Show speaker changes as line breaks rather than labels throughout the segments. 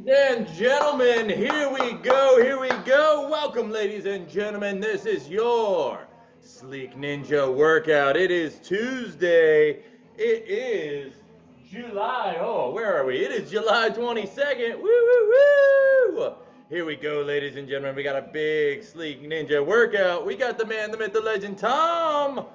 And gentlemen, here we go, here we go. Welcome, ladies and gentlemen. This is your Sleek Ninja workout. It is Tuesday. It is July. Oh, where are we? It is July 22nd. Woo, woo, woo. Here we go, ladies and gentlemen. We got a big Sleek Ninja workout. We got the man, the myth, the legend, Tom,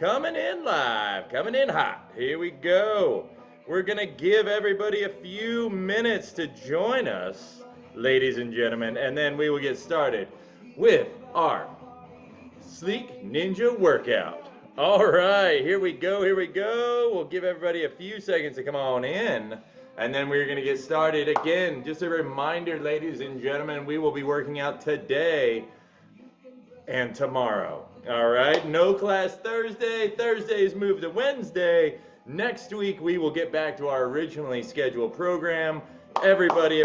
coming in live, coming in hot. Here we go. We're going to give everybody a few minutes to join us, ladies and gentlemen, and then we will get started with our Sleek Ninja workout. All right, here we go, here we go. We'll give everybody a few seconds to come on in, and then we're going to get started again. Just a reminder, ladies and gentlemen, we will be working out today and tomorrow. All right, no class Thursday. Thursdays moved to Wednesday. Next week, we will get back to our originally scheduled program. Everybody,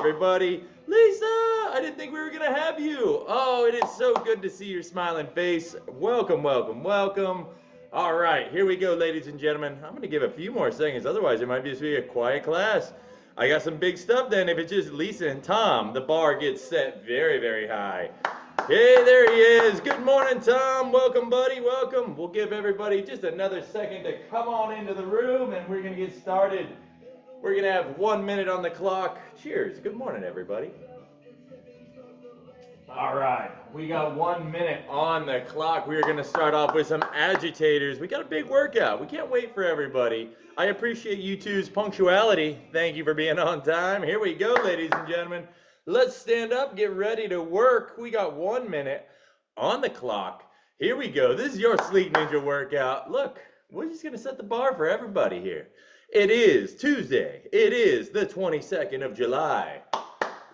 Lisa, I didn't think we were going to have you. Oh, it is so good to see your smiling face. Welcome, welcome, welcome. All right, here we go, ladies and gentlemen. I'm going to give a few more seconds. Otherwise, it might just be a quiet class. I got some big stuff then. If it's just Lisa and Tom, the bar gets set very, very high. Hey, there he is. Good morning, Tom. Welcome, buddy. Welcome. We'll give everybody just another second to come on into the room, and we're going to get started. We're going to have 1 minute on the clock. Cheers. Good morning, everybody. All right. We got 1 minute on the clock. We're going to start off with some agitators. We got a big workout. We can't wait for everybody. I appreciate you two's punctuality. Thank you for being on time. Here we go, ladies and gentlemen. Let's stand up, get ready to work. We got 1 minute on the clock. Here we go. This is your Sleek Ninja workout. Look, we're just going to set the bar for everybody here. It is Tuesday. It is the 22nd of July.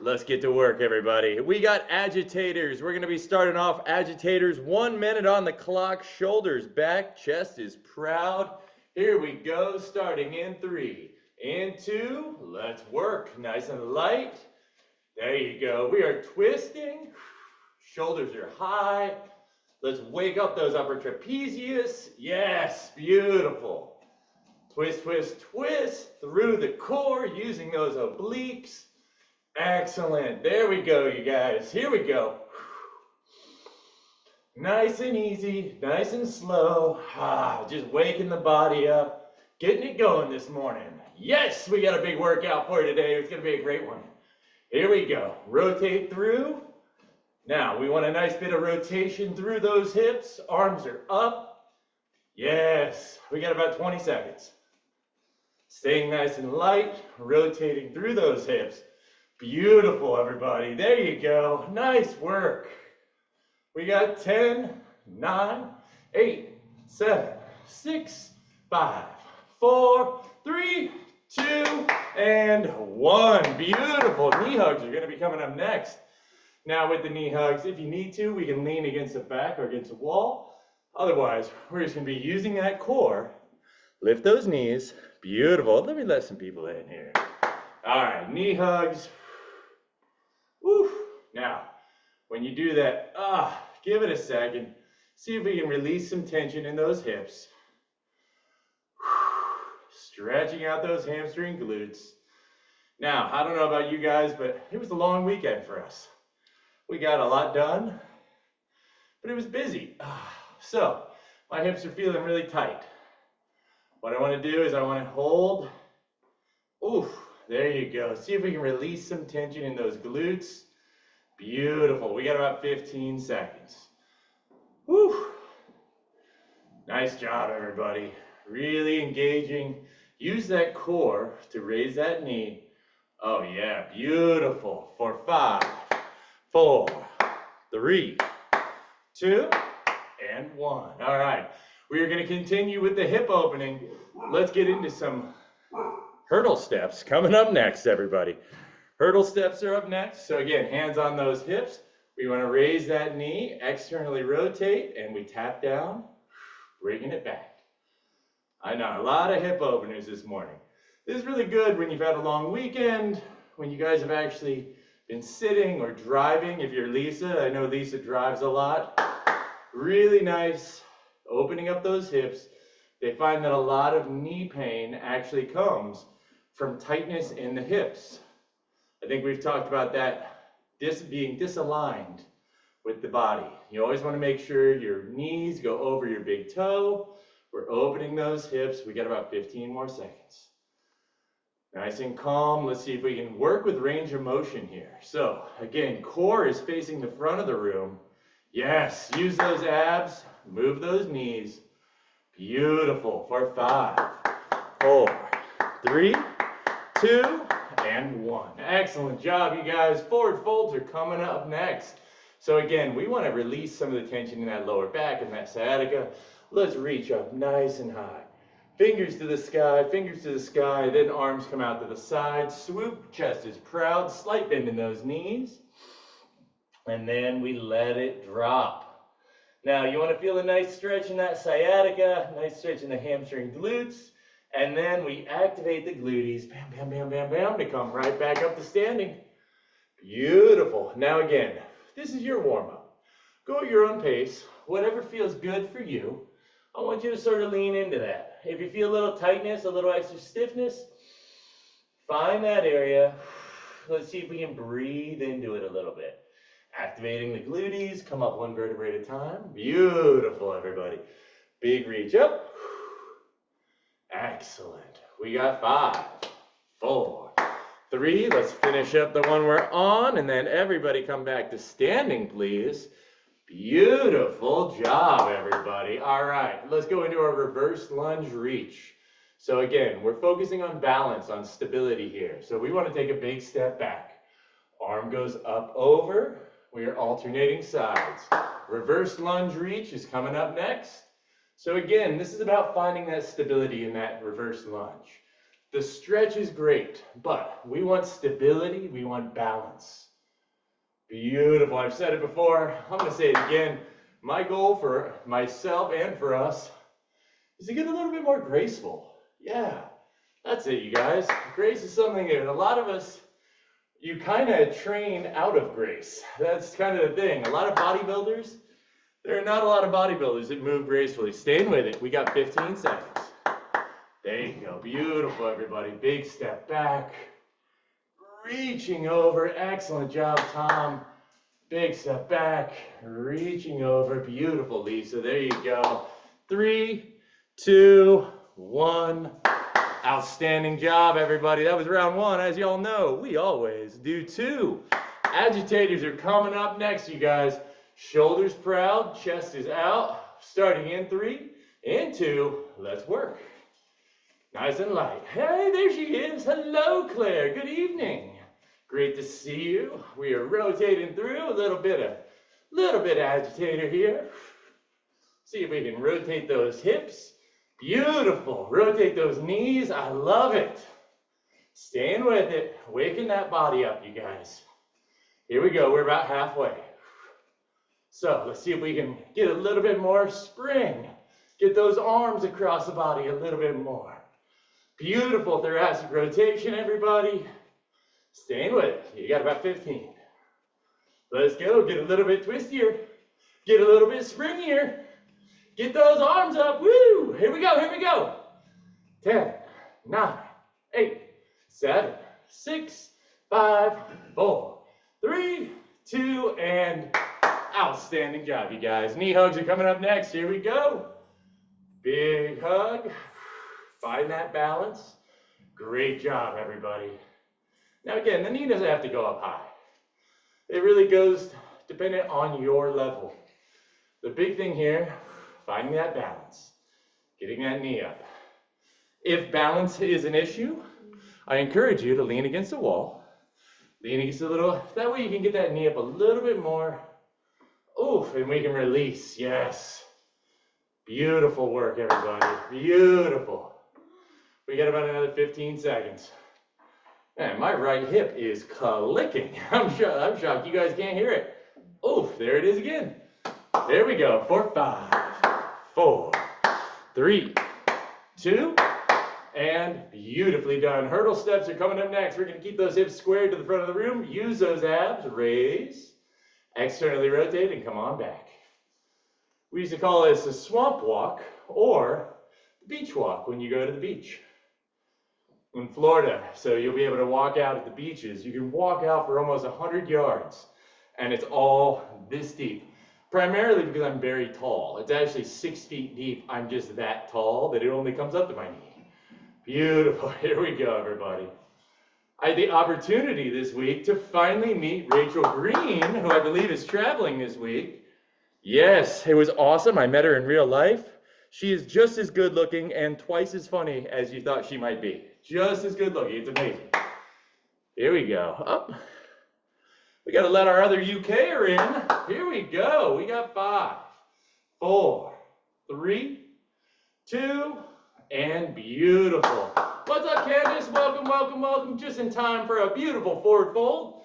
Let's get to work, everybody. We got agitators. We're going to be starting off agitators. 1 minute on the clock. Shoulders back. Chest is proud. Here we go. Starting in 3, in 2. Let's work. Nice and light. There you go. We are twisting. Shoulders are high. Let's wake up those upper trapezius. Yes, beautiful. Twist, twist, twist through the core using those obliques. Excellent. There we go, you guys. Here we go. Nice and easy, nice and slow. Just waking the body up, getting it going this morning. Yes, we got a big workout for you today. It's going to be a great one. Here we go. Rotate through. Now, we want a nice bit of rotation through those hips. Arms are up. Yes, we got about 20 seconds. Staying nice and light, rotating through those hips. Beautiful, everybody. There you go. Nice work. We got 10, 9, 8, 7, 6, 5, 4, 3, 2, and 1. Beautiful. Knee hugs are going to be coming up next. Now with the knee hugs, if you need to, we can lean against the back or against the wall. Otherwise, we're just going to be using that core. Lift those knees. Beautiful. Let me let some people in here. All right, knee hugs. Woo. Now, when you do that, give it a second. See if we can release some tension in those hips. Stretching out those hamstring glutes. Now, I don't know about you guys, but it was a long weekend for us. We got a lot done, but it was busy. So, my hips are feeling really tight. What I want to do is I want to hold. Oof, there you go. See if we can release some tension in those glutes. Beautiful. We got about 15 seconds. Woo. Nice job, everybody. Really engaging. Use that core to raise that knee. Oh, yeah. Beautiful. For 5, 4, 3, 2, and 1. All right. We are going to continue with the hip opening. Let's get into some hurdle steps coming up next, everybody. Hurdle steps are up next. So again, hands on those hips. We want to raise that knee, externally rotate, and we tap down, bringing it back. I know, a lot of hip openers this morning. This is really good when you've had a long weekend, when you guys have actually been sitting or driving. If you're Lisa, I know Lisa drives a lot. Really nice, opening up those hips. They find that a lot of knee pain actually comes from tightness in the hips. I think we've talked about that, being disaligned with the body. You always want to make sure your knees go over your big toe. We're opening those hips. We got about 15 more seconds. Nice and calm. Let's see if we can work with range of motion here. So again, core is facing the front of the room. Yes, use those abs, move those knees. Beautiful. For 5, 4, 3, 2, and 1. Excellent job, you guys. Forward folds are coming up next. So again, we want to release some of the tension in that lower back and that sciatica. Let's reach up nice and high. Fingers to the sky, then arms come out to the side. Swoop, chest is proud, slight bend in those knees. And then we let it drop. Now you want to feel a nice stretch in that sciatica, nice stretch in the hamstring glutes. And then we activate the gluteus, bam, bam, bam, bam, bam, to come right back up to standing. Beautiful. Now again, this is your warm-up. Go at your own pace, whatever feels good for you. I want you to sort of lean into that. If you feel a little tightness, a little extra stiffness, find that area. Let's see if we can breathe into it a little bit. Activating the gluteus, come up one vertebrae at a time. Beautiful, everybody. Big reach up. Excellent. We got 5, 4, 3. Let's finish up the one we're on, and then everybody come back to standing, please. Beautiful job, everybody. All right, let's go into our reverse lunge reach. So again, we're focusing on balance, on stability here. So we want to take a big step back. Arm goes up, over. We are alternating sides. Reverse lunge reach is coming up next. So again, this is about finding that stability in that reverse lunge. The stretch is great, but we want stability, we want balance. Beautiful. I've said it before. I'm going to say it again. My goal for myself and for us is to get a little bit more graceful. Yeah, that's it, you guys. Grace is something that a lot of us, you kind of train out of grace. That's kind of the thing. A lot of bodybuilders, there are not a lot of bodybuilders that move gracefully. Staying with it. We got 15 seconds. There you go. Beautiful, everybody. Big step back. Reaching over. Excellent job, Tom. Big step back. Reaching over. Beautiful, Lisa. There you go. 3, 2, 1. Outstanding job, everybody. That was round 1. As y'all know, we always do 2. Agitators are coming up next, you guys. Shoulders proud. Chest is out. Starting in 3, in 2. Let's work. Nice and light. Hey, there she is. Hello, Claire. Good evening. Great to see you. We are rotating through a little bit of agitator here. See if we can rotate those hips. Beautiful. Rotate those knees. I love it. Staying with it. Waking that body up, you guys. Here we go. We're about halfway. So let's see if we can get a little bit more spring. Get those arms across the body a little bit more. Beautiful thoracic rotation, everybody. Staying with it. You got about 15. Let's go. Get a little bit twistier. Get a little bit springier. Get those arms up. Woo! Here we go. Here we go. 10, 9, 8, 7, 6, 5, 4, 3, 2, and outstanding job, you guys. Knee hugs are coming up next. Here we go. Big hug. Find that balance. Great job, everybody. Now again, the knee doesn't have to go up high. It really goes dependent on your level. The big thing here, finding that balance. Getting that knee up. If balance is an issue, I encourage you to lean against the wall. Lean against a little, that way you can get that knee up a little bit more. Oof, and we can release, yes. Beautiful work, everybody, beautiful. We got about another 15 seconds. Man, my right hip is clicking. I'm shocked you guys can't hear it. Oof, there it is again. There we go, for 5, 4, 3, 2, and beautifully done. Hurdle steps are coming up next. We're gonna keep those hips squared to the front of the room. Use those abs, raise, externally rotate, and come on back. We used to call this a swamp walk or beach walk when you go to the beach. in Florida, so you'll be able to walk out at the beaches. You can walk out for almost 100 yards, and it's all this deep. Primarily because I'm very tall. It's actually 6 feet deep. I'm just that tall that it only comes up to my knee. Beautiful. Here we go, everybody. I had the opportunity this week to finally meet Rachel Green, who I believe is traveling this week. Yes, it was awesome. I met her in real life. She is just as good looking and twice as funny as you thought she might be. Just as good looking. It's amazing. Here we go. Up. We got to let our other UKer in. Here we go. We got 5, 4, 3, 2, and beautiful. What's up, Candace? Welcome, welcome, welcome. Just in time for a beautiful forward fold.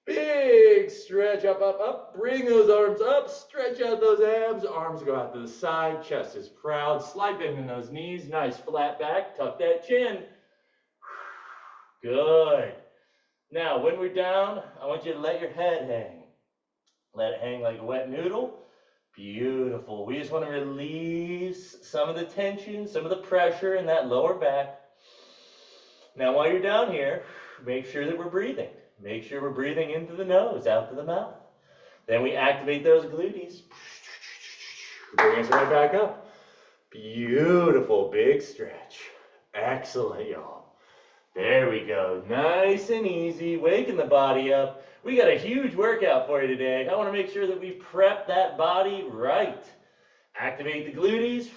Big stretch, up, up, up. Bring those arms up. Stretch out those abs. Arms go out to the side. Chest is proud. Slide bend in those knees. Nice flat back. Tuck that chin. Good. Now, when we're down, I want you to let your head hang. Let it hang like a wet noodle. Beautiful. We just want to release some of the tension, some of the pressure in that lower back. Now, while you're down here, make sure that we're breathing. Make sure we're breathing into the nose, out to the mouth. Then we activate those glutes. Bring us right back up. Beautiful. Big stretch. Excellent, y'all. There we go. Nice and easy. Waking the body up. We got a huge workout for you today. I want to make sure that we prep that body right. Activate the glutes.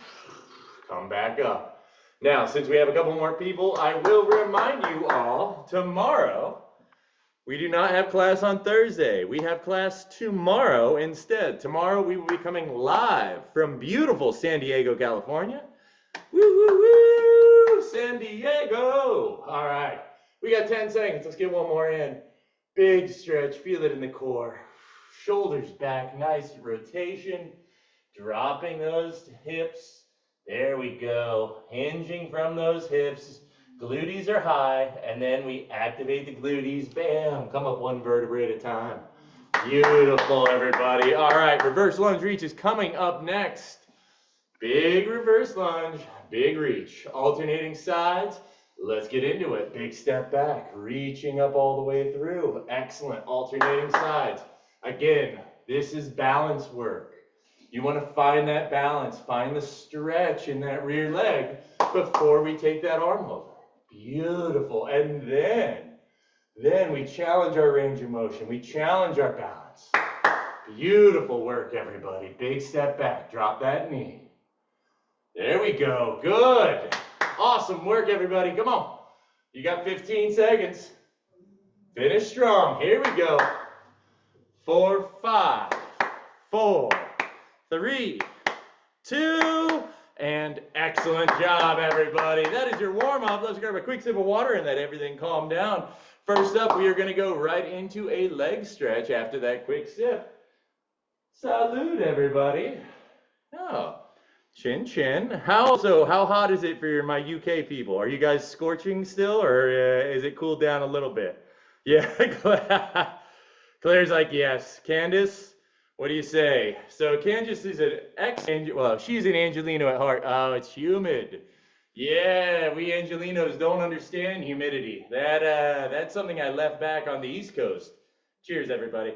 Come back up. Now, since we have a couple more people, I will remind you all, tomorrow, we do not have class on Thursday. We have class tomorrow instead. Tomorrow we will be coming live from beautiful San Diego, California. Woo, woo, woo, San Diego. All right, we got 10 seconds. Let's get one more in. Big stretch, feel it in the core. Shoulders back, nice rotation. Dropping those hips. There we go. Hinging from those hips. Glutes are high, and then we activate the glutes. Bam, come up one vertebrae at a time. Beautiful, everybody. All right, reverse lunge reach is coming up next. Big reverse lunge, big reach. Alternating sides. Let's get into it. Big step back, reaching up all the way through. Excellent. Alternating sides. Again, this is balance work. You want to find that balance, find the stretch in that rear leg before we take that arm over. Beautiful. And then we challenge our range of motion. We challenge our balance. Beautiful work, everybody. Big step back. Drop that knee. There we go. Good. Awesome work, everybody. Come on. You got 15 seconds. Finish strong. Here we go. 4, 5, 4, 3, 2, and excellent job, everybody. That is your warm-up. Let's grab a quick sip of water and let everything calm down. First up, we are going to go right into a leg stretch after that quick sip. Salute, everybody. Oh. Chin, chin. How hot is it for my UK people? Are you guys scorching still, or is it cooled down a little bit? Yeah, Claire's like, yes. Candace, what do you say? So Candace is she's an Angelino at heart. Oh, it's humid. Yeah, we Angelinos don't understand humidity. That's something I left back on the East Coast. Cheers, everybody.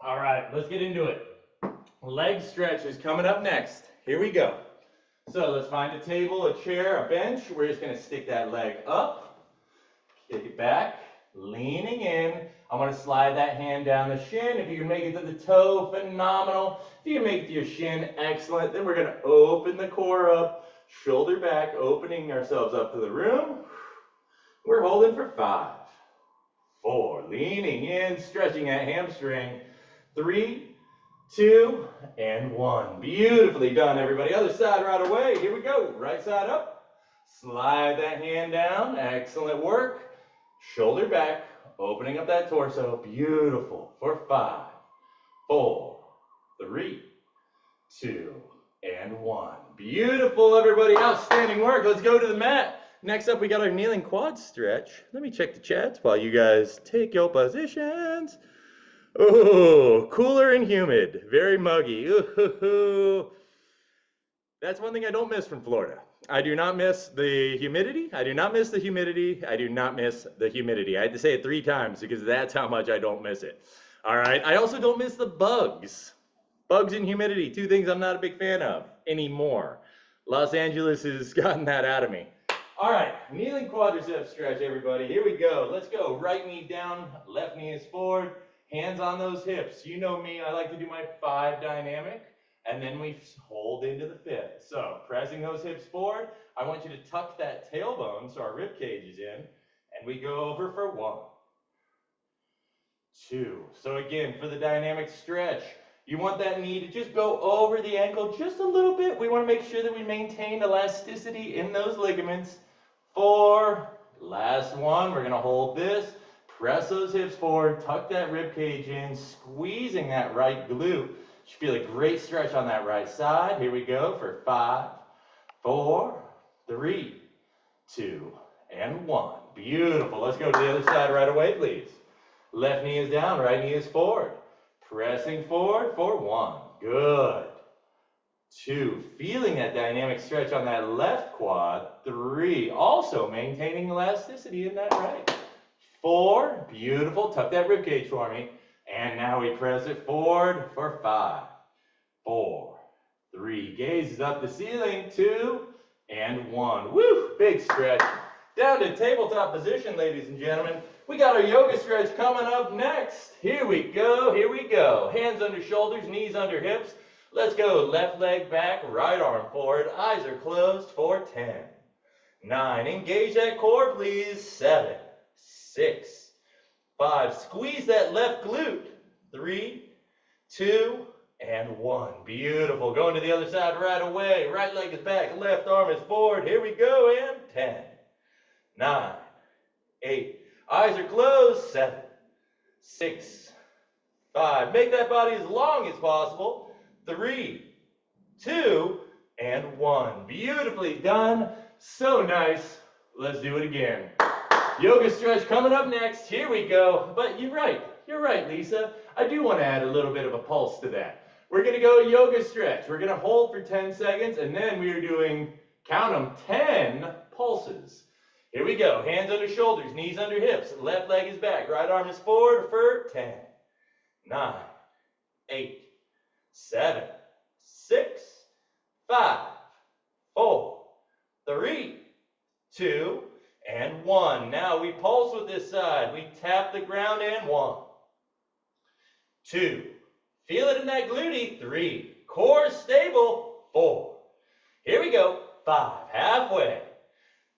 All right, let's get into it. Leg stretch is coming up next. Here we go. So let's find a table, a chair, a bench. We're just going to stick that leg up, kick it back, leaning in. I want to slide that hand down the shin. If you can make it to the toe, phenomenal. If you can make it to your shin, excellent. Then we're going to open the core up, shoulder back, opening ourselves up to the room. We're holding for 5, 4, leaning in, stretching that hamstring. 3, 2, and 1. Beautifully done, everybody. Other side right away. Here we go. Right side up. Slide that hand down. Excellent work. Shoulder back. Opening up that torso. Beautiful. For 5, 4, 3, 2, and 1. Beautiful, everybody. Outstanding work. Let's go to the mat. Next up, we got our kneeling quad stretch. Let me check the chats while you guys take your positions. Oh, cooler and humid, very muggy. Ooh, that's one thing I don't miss from Florida. I do not miss the humidity. I do not miss the humidity. I do not miss the humidity. I had to say it 3 times because that's how much I don't miss it. All right. I also don't miss the bugs. Bugs and humidity, 2 things I'm not a big fan of anymore. Los Angeles has gotten that out of me. All right, kneeling quadricep stretch, everybody. Here we go. Let's go. Right knee down, left knee is forward, hands on those hips. You know me, I like to do my 5 dynamic, and then we hold into the 5th. So, pressing those hips forward, I want you to tuck that tailbone so our rib cage is in, and we go over for 1, 2. So again, for the dynamic stretch, you want that knee to just go over the ankle just a little bit. We want to make sure that we maintain elasticity in those ligaments. 4, last one, we're going to hold this, press those hips forward, tuck that rib cage in, squeezing that right glute. You should feel a great stretch on that right side. Here we go for 5, 4, 3, 2, and 1. Beautiful. Let's go to the other side right away, please. Left knee is down, right knee is forward. Pressing forward for 1. Good. 2, feeling that dynamic stretch on that left quad. 3, also maintaining elasticity in that right. 4, beautiful, tuck that rib cage for me. And now we press it forward for 5, 4, 3, gaze is up the ceiling, 2, and 1. Woo, big stretch. Down to tabletop position, ladies and gentlemen. We got our yoga stretch coming up next. Here we go, here we go. Hands under shoulders, knees under hips. Let's go, left leg back, right arm forward, eyes are closed for 10, 9, engage that core please, 7, 6, 5, squeeze that left glute, 3, 2, and 1. Beautiful, going to the other side right away, right leg is back, left arm is forward, here we go, and 10, 9, 8, eyes are closed, 7, 6, 5, make that body as long as possible, 3, 2, and 1. Beautifully done. So nice. Let's do it again. Yoga stretch coming up next. Here we go. But you're right, Lisa. I do want to add a little bit of a pulse to that. We're going to go yoga stretch. We're going to hold for 10 seconds, and then we are doing, count them, 10 pulses. Here we go. Hands under shoulders, knees under hips. Left leg is back. Right arm is forward for 10, 9, 8, 7, 6, 5, 4, 3, 2, and 1. Now we pulse with this side. We tap the ground in. 1, 2, feel it in that glute. 3, core stable. 4, here we go. 5, halfway.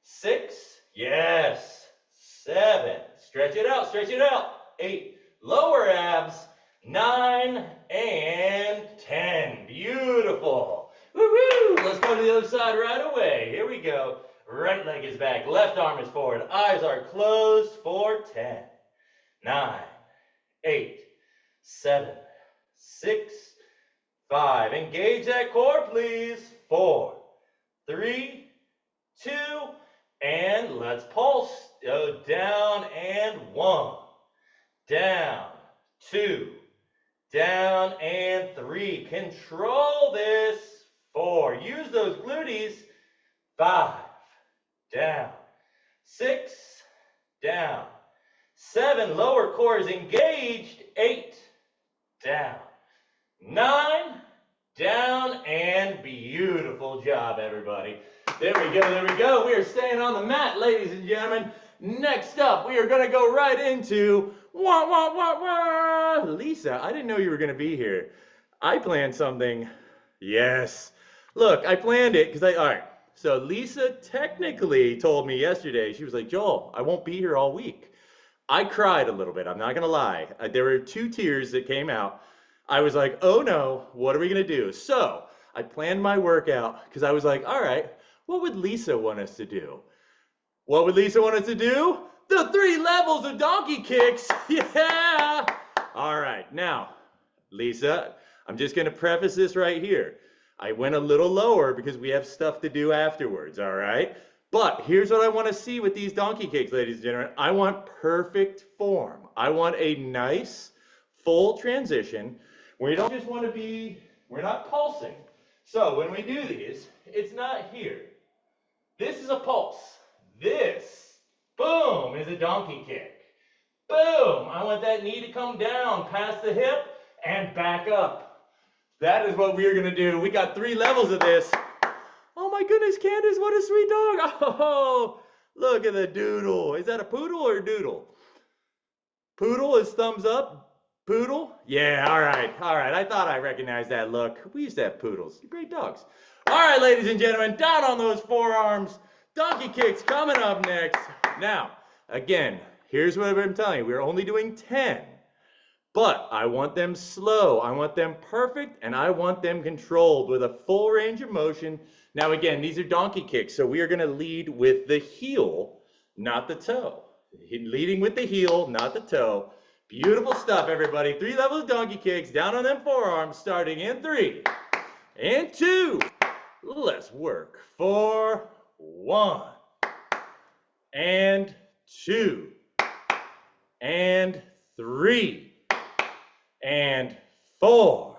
6, yes. 7, stretch it out, stretch it out. 8, lower abs. 9, and 10. Beautiful. Woo-hoo! Let's go to the other side right away. Here we go. Right leg is back. Left arm is forward. Eyes are closed for 10, 9, 8, 7, 6, 5. Engage that core, please. 4, 3, 2, and let's pulse. Go down and 1. Down, 2. Down and 3. Control this. 4. Use those glutes. 5. Down. 6. Down. 7. Lower core is engaged. 8. Down. 9. Down. And beautiful job, everybody. There we go. There we go. We are staying on the mat, ladies and gentlemen. Next up, we are going to go right into Lisa, I didn't know you were going to be here. I planned something. Yes. Look, I planned it because all right. So Lisa technically told me yesterday, she was like, Joel, I won't be here all week. I cried a little bit. I'm not going to lie. There were 2 tears that came out. I was like, oh no, what are we going to do? So I planned my workout because I was like, all right, what would Lisa want us to do? What would Lisa want us to do? The 3 levels of donkey kicks. Yeah. All right. Now, Lisa, I'm just going to preface this right here. I went a little lower because we have stuff to do afterwards. All right. But here's what I want to see with these donkey kicks, ladies and gentlemen. I want perfect form. I want a nice, full transition. We don't just want to be, we're not pulsing. So when we do these, it's not here. This is a pulse. This, boom, is a donkey kick. Boom, I want that knee to come down past the hip and back up. That is what we're gonna do. We got 3 levels of this. Oh my goodness, Candace, what a sweet dog. Oh, look at the doodle. Is that a poodle or a doodle? Poodle is thumbs up. Poodle? Yeah, all right. I thought I recognized that look. We used to have poodles. Great dogs. All right, ladies and gentlemen, down on those forearms. Donkey kicks coming up next. Now, again, here's what I'm telling you. We're only doing 10. But I want them slow, I want them perfect, and I want them controlled with a full range of motion. Now again, these are donkey kicks, so we are gonna lead with the heel, not the toe. Leading with the heel, not the toe. Beautiful stuff, everybody. 3 levels of donkey kicks, down on them forearms, starting in 3, and 2. Let's work for 1, and 2, and 3. And 4,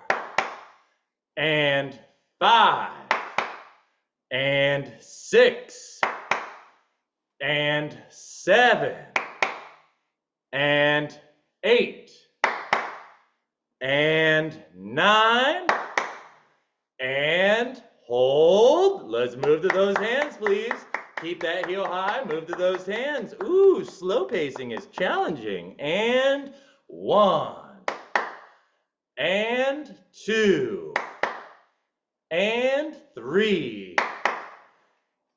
and 5, and 6, and 7, and 8, and 9, and hold. Let's move to those hands, please. Keep that heel high, move to those hands. Ooh, slow pacing is challenging. And 1. And 2, and 3,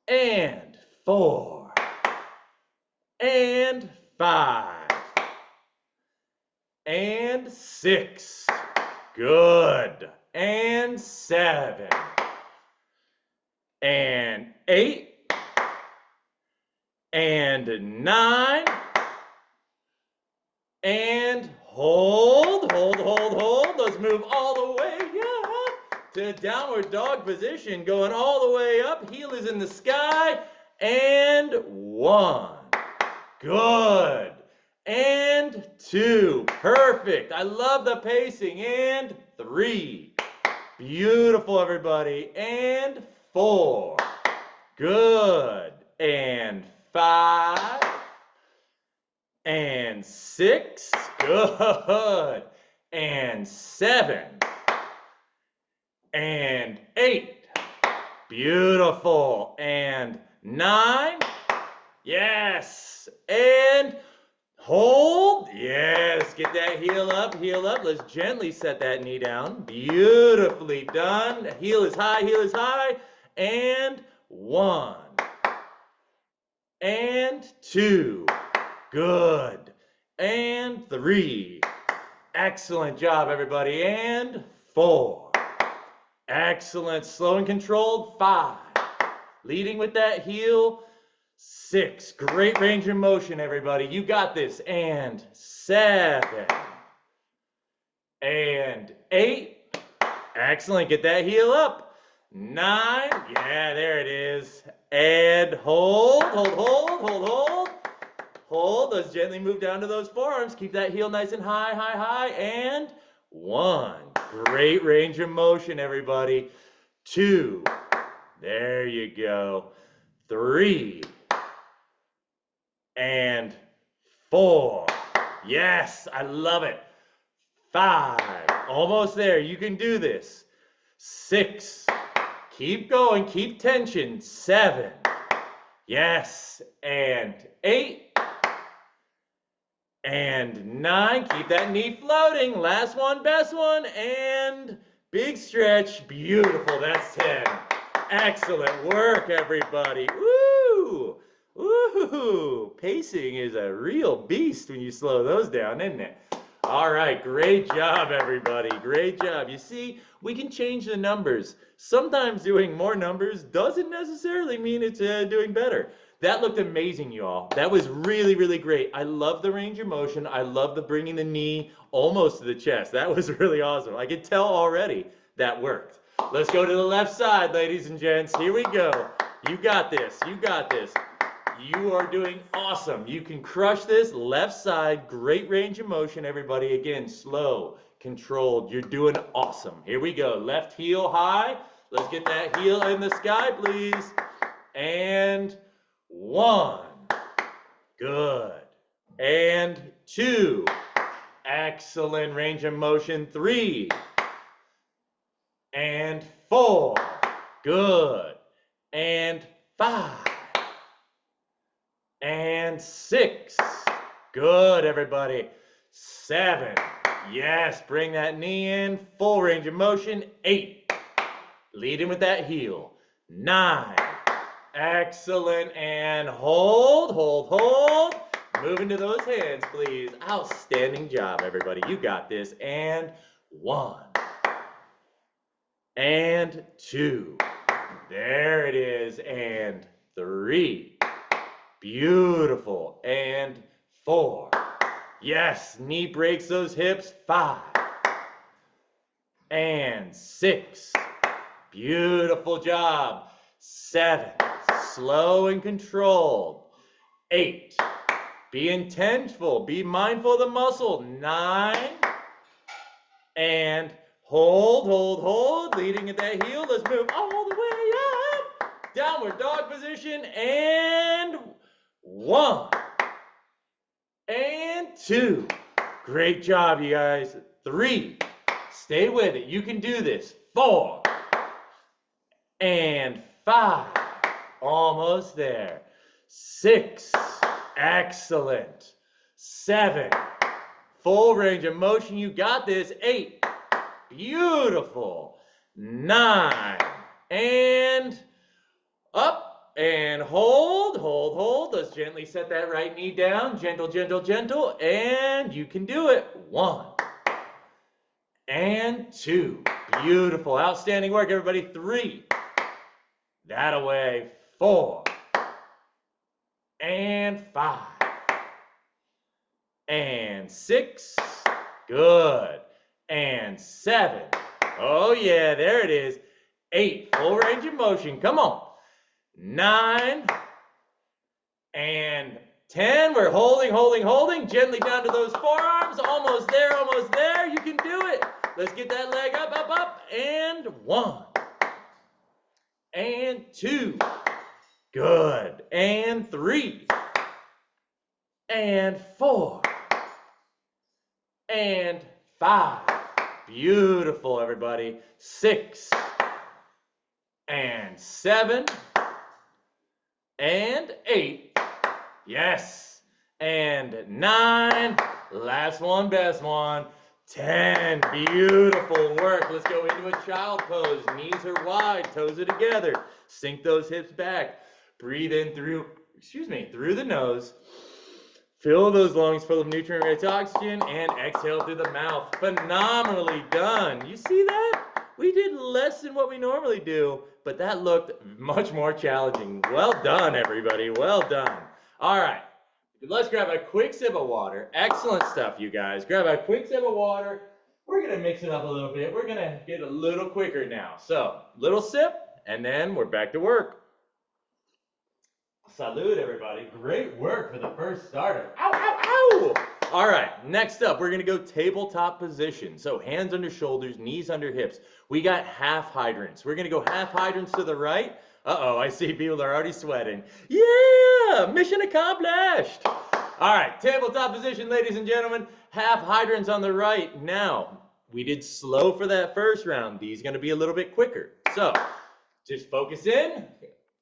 and 4, and 5, and 6, good, and 7, and 8, and 9, and hold. Let's move all the way to downward dog position, going all the way up. Heel is in the sky, and 1, good, and 2, perfect. I love the pacing, and 3, beautiful, everybody, and 4, good, and 5, and 6, good, and 7, and 8, beautiful, and 9, yes, and hold, yes, get that heel up, let's gently set that knee down, beautifully done, heel is high, and 1, and 2, good, and 3, excellent job, everybody, and 4, excellent, slow and controlled, 5, leading with that heel, 6, great range of motion, everybody, you got this, and 7, and 8, excellent, get that heel up, 9, yeah, there it is, and hold, let's gently move down to those forearms, keep that heel nice and high, and 1, great range of motion, everybody, 2, there you go, 3, and 4, yes, I love it, 5, almost there, you can do this, 6, keep going, keep tension, 7, yes, and 8, and 9, keep that knee floating, last one, best one, and big stretch, beautiful, that's 10, excellent work, everybody, woo, woo, pacing is a real beast when you slow those down, isn't it? All right, great job, everybody, great job. You see, we can change the numbers. Sometimes doing more numbers doesn't necessarily mean it's doing better. That looked amazing, y'all. That was really, really great. I love the range of motion. I love the bringing the knee almost to the chest. That was really awesome. I could tell already that worked. Let's go to the left side, ladies and gents. Here we go. You got this. You got this. You are doing awesome. You can crush this. Left side, great range of motion, everybody. Again, slow, controlled. You're doing awesome. Here we go. Left heel high. Let's get that heel in the sky, please. And 1. Good. And 2. Excellent range of motion. 3. And 4. Good. And 5. And 6. Good, everybody. 7. Yes, bring that knee in. Full range of motion. 8. Lead in with that heel. 9. Excellent. And hold, hold, hold. Move into those hands, please. Outstanding job, everybody. You got this. And 1. And 2. There it is. And 3. Beautiful. And 4. Yes, knee breaks those hips. 5. And 6. Beautiful job. 7. Slow and controlled. 8. Be intentful. Be mindful of the muscle. 9. And hold, hold, hold. Leading at that heel. Let's move all the way up. Downward dog position. And 1. And 2. Great job, you guys. 3. Stay with it. You can do this. 4. And 5. Almost there. 6. Excellent. 7. Full range of motion. You got this. 8. Beautiful. 9. And up. And hold, hold, hold. Let's gently set that right knee down. Gentle, gentle, gentle. And you can do it. 1. And 2. Beautiful. Outstanding work, everybody. 3. That away. 4. And 5. And 6. Good. And 7. Oh yeah, there it is. 8. Full range of motion. Come on. 9. And 10. We're holding, holding, holding. Gently down to those forearms. Almost there, almost there. You can do it. Let's get that leg up, up, up. And 1. And 2. Good. And 3. And 4. And 5. Beautiful, everybody. 6. And 7. And 8. Yes. And 9. Last one, best one. 10. Beautiful work. Let's go into a child pose. Knees are wide, toes are together. Sink those hips back. Breathe in through the nose. Fill those lungs full of nutrient-rich oxygen and exhale through the mouth. Phenomenally done. You see that? We did less than what we normally do, but that looked much more challenging. Well done, everybody. Well done. All right. Let's grab a quick sip of water. Excellent stuff, you guys. Grab a quick sip of water. We're going to mix it up a little bit. We're going to get a little quicker now. So, little sip, and then we're back to work. Salud, everybody. Great work for the first starter. Ow, ow, ow! All right, next up, we're going to go tabletop position. So, hands under shoulders, knees under hips. We got half hydrants. We're going to go half hydrants to the right. Uh-oh, I see people are already sweating. Yeah, mission accomplished. All right, tabletop position, ladies and gentlemen. Half hydrants on the right. Now, we did slow for that first round. These are going to be a little bit quicker. So, just focus in.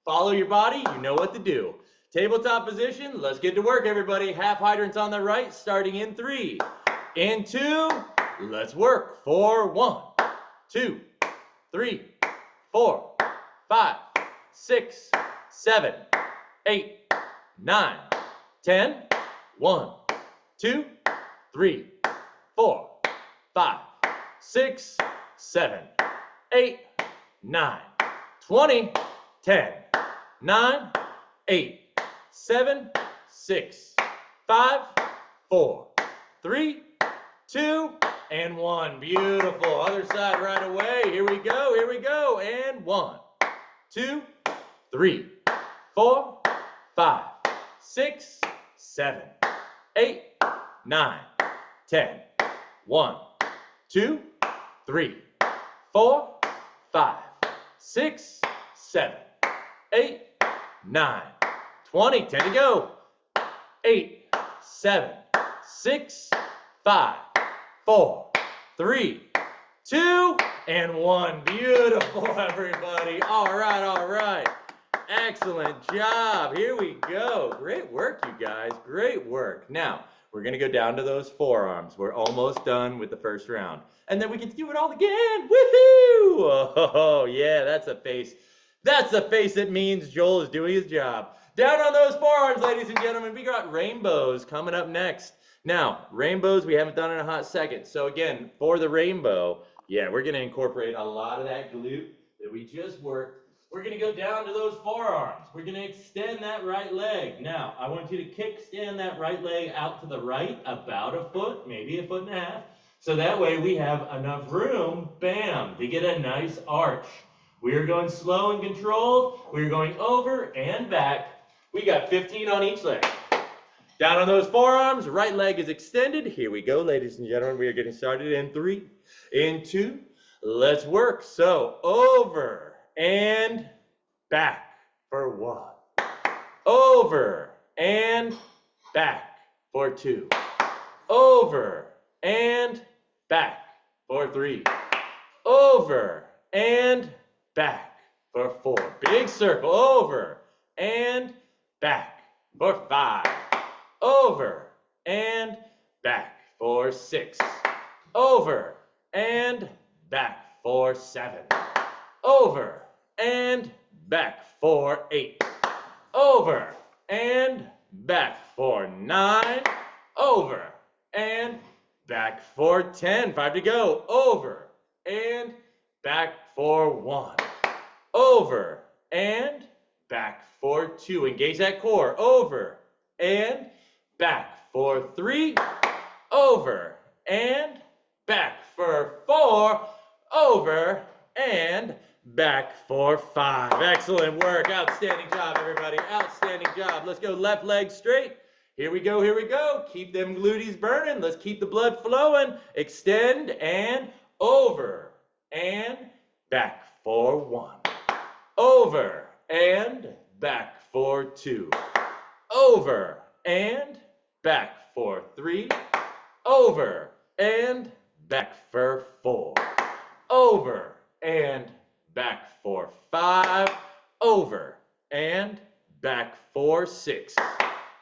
Follow your body. You know what to do. Tabletop position. Let's get to work, everybody. Half hydrants on the right, starting in 3. In 2. Let's work. 4, 1, 2, 3, 4, 5, 6, 7, 8, 9, 10. 1, 2, 3, 4, 5, 6, 7, 8, 9, 20, 10, 9, 8, 7, 6, 5, 4, 3, 2, and 1. Beautiful. Other side right away. Here we go. Here we go. And 1, 2, 3, 4, 5, 6, 7, 8, 9, 10. 1, 2, 3, 4, 5, 6, 7, 8, 9, 20, 10 to go. 8, 7, 6, 5, 4, 3, 2, and 1. Beautiful, everybody. All right, all right. Excellent job. Here we go. Great work, you guys. Great work. Now, we're going to go down to those forearms. We're almost done with the first round. And then we can do it all again. Woohoo! Oh, yeah, that's a face. That's a face that means Joel is doing his job. Down on those forearms, ladies and gentlemen. We got rainbows coming up next. Now, rainbows we haven't done in a hot second. So again, for the rainbow, yeah, we're going to incorporate a lot of that glute that we just worked. We're going to go down to those forearms. We're going to extend that right leg. Now, I want you to kickstand that right leg out to the right about a foot, maybe a foot and a half. So that way we have enough room, bam, to get a nice arch. We are going slow and controlled. We're going over and back. We got 15 on each leg. Down on those forearms, right leg is extended. Here we go, ladies and gentlemen. We are getting started in 3, in 2. Let's work. So over and back for 1. Over and back for 2. Over and back for 3. Over and back for 4. Big circle. Over and back for 5. Over and back for 6. Over and back for 7. Over and back for 8. Over and back for 9. Over and back for 10. 5 to go. Over and back for 1. Over and back for 2. Engage that core. Over and back for 3. Over and back for 4. Over and back for 5. Excellent work. Outstanding job, everybody. Outstanding job. Let's go left leg straight. Here we go, here we go. Keep them glutees burning. Let's keep the blood flowing. Extend and over and back for 1. Over and back for 2. Over and back for 3. Over and back for 4. Over and back for 5. Over and back for 6.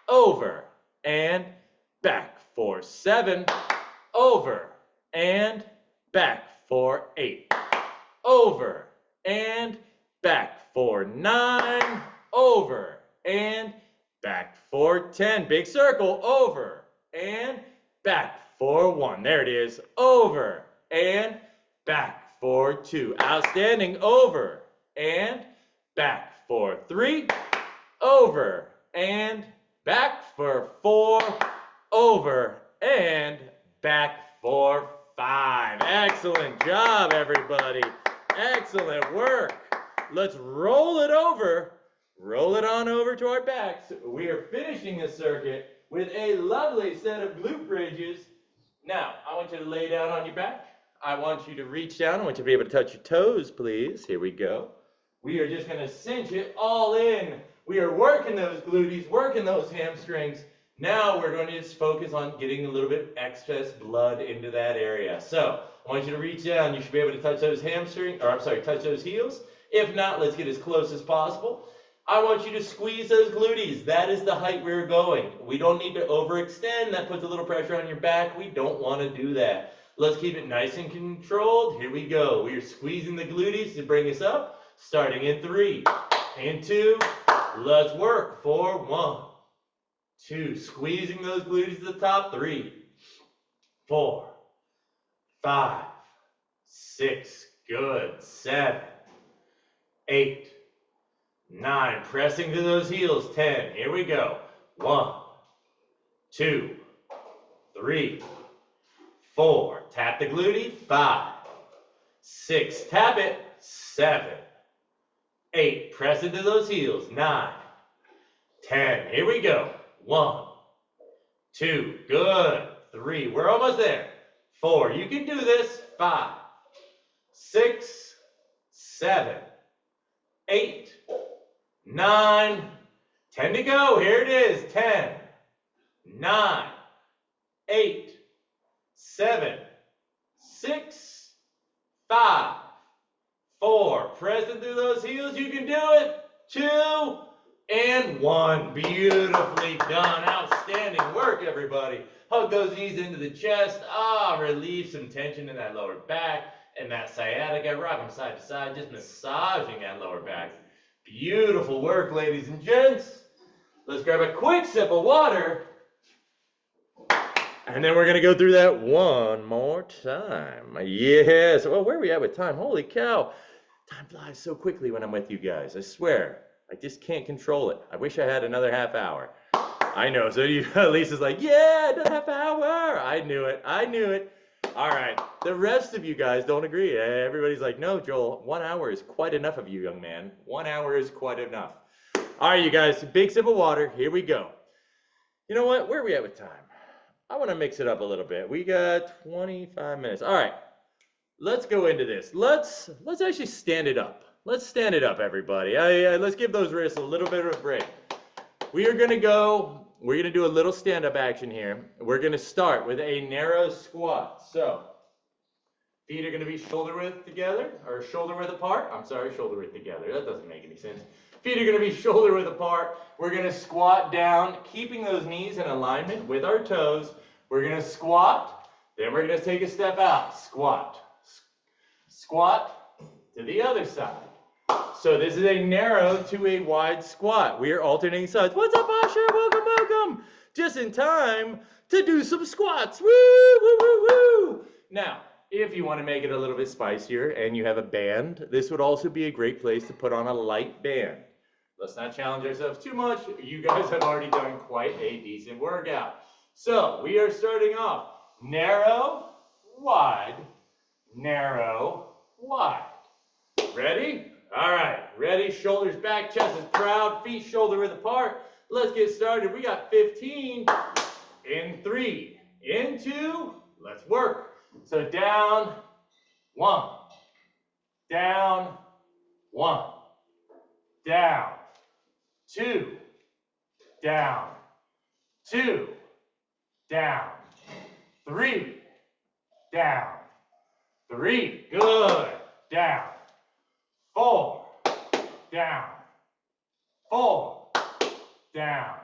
Over and back for 7. Over and back for 8. Over and back for 9. Over and back for 10. Big circle. Over and back for 1. There it is. Over and back for 2. Outstanding. Over and back for 3. Over and back for 4. Over and back for 5. Excellent job, everybody. Excellent work. Let's roll it over. Roll it on over to our backs. We are finishing the circuit with a lovely set of glute bridges. Now, I want you to lay down on your back. I want you to reach down. I want you to be able to touch your toes, please. Here we go. We are just going to cinch it all in. We are working those glutees, working those hamstrings. Now we're going to just focus on getting a little bit excess blood into that area. So I want you to reach down. You should be able to touch those touch those heels. If not, let's get as close as possible. I want you to squeeze those glutees. That is the height we're going. We don't need to overextend. That puts a little pressure on your back. We don't want to do that. Let's keep it nice and controlled. Here we go. We are squeezing the glutees to bring us up. Starting in 3, in 2. Let's work for 1, 2. Squeezing those glutees to the top. 3, 4, 5, 6. Good. 7, 8, 9. Pressing to those heels. 10. Here we go. 1, 2, 3, 4. Tap the glute. 5, 6. Tap it. 7, 8. Press into those heels. 9, 10. Here we go. 1, 2. Good. 3. We're almost there. 4. You can do this. 5, 6, 7, 8, 9, 10 to go. Here it is. 10, 9, 8, 7, 6, 5, 4. Pressing through those heels. You can do it. 2, and 1. Beautifully done. Outstanding work, everybody. Hug those knees into the chest. Relieve some tension in that lower back and that sciatica. Rock them side to side, just massaging that lower back. Beautiful work, ladies and gents. Let's grab a quick sip of water. And then we're going to go through that one more time. Yes. Well, where are we at with time? Holy cow. Time flies so quickly when I'm with you guys. I swear. I just can't control it. I wish I had another half hour. I know. So Lisa's like, yeah, another half hour. I knew it. I knew it. All right. The rest of you guys don't agree. Everybody's like, no, Joel, 1 hour is quite enough of you, young man. 1 hour is quite enough. All right, you guys, big sip of water. Here we go. You know what? Where are we at with time? I want to mix it up a little bit. We got 25 minutes. All right. Let's go into this. Let's actually stand it up. Let's stand it up, everybody. Let's give those wrists a little bit of a break. We're going to do a little stand-up action here. We're going to start with a narrow squat. So, feet are going to be shoulder width together, or shoulder width apart. I'm sorry, shoulder width together. That doesn't make any sense. Feet are going to be shoulder width apart. We're going to squat down, keeping those knees in alignment with our toes. We're going to squat, then we're going to take a step out. Squat. Squat to the other side. So this is a narrow to a wide squat. We are alternating sides. What's up, Asher? Welcome, welcome. Just in time to do some squats. Woo, woo, woo, woo. Now, if you want to make it a little bit spicier and you have a band, this would also be a great place to put on a light band. Let's not challenge ourselves too much. You guys have already done quite a decent workout. So we are starting off narrow, wide, narrow, wide. Ready? All right, ready? Shoulders back, chest is proud, feet shoulder width apart. Let's get started. We got 15 in 3, in 2, let's work. So down, 1, down, 1, down, 2, down, 2, down, 3, down, 3, good, down, 4, down, 4, down,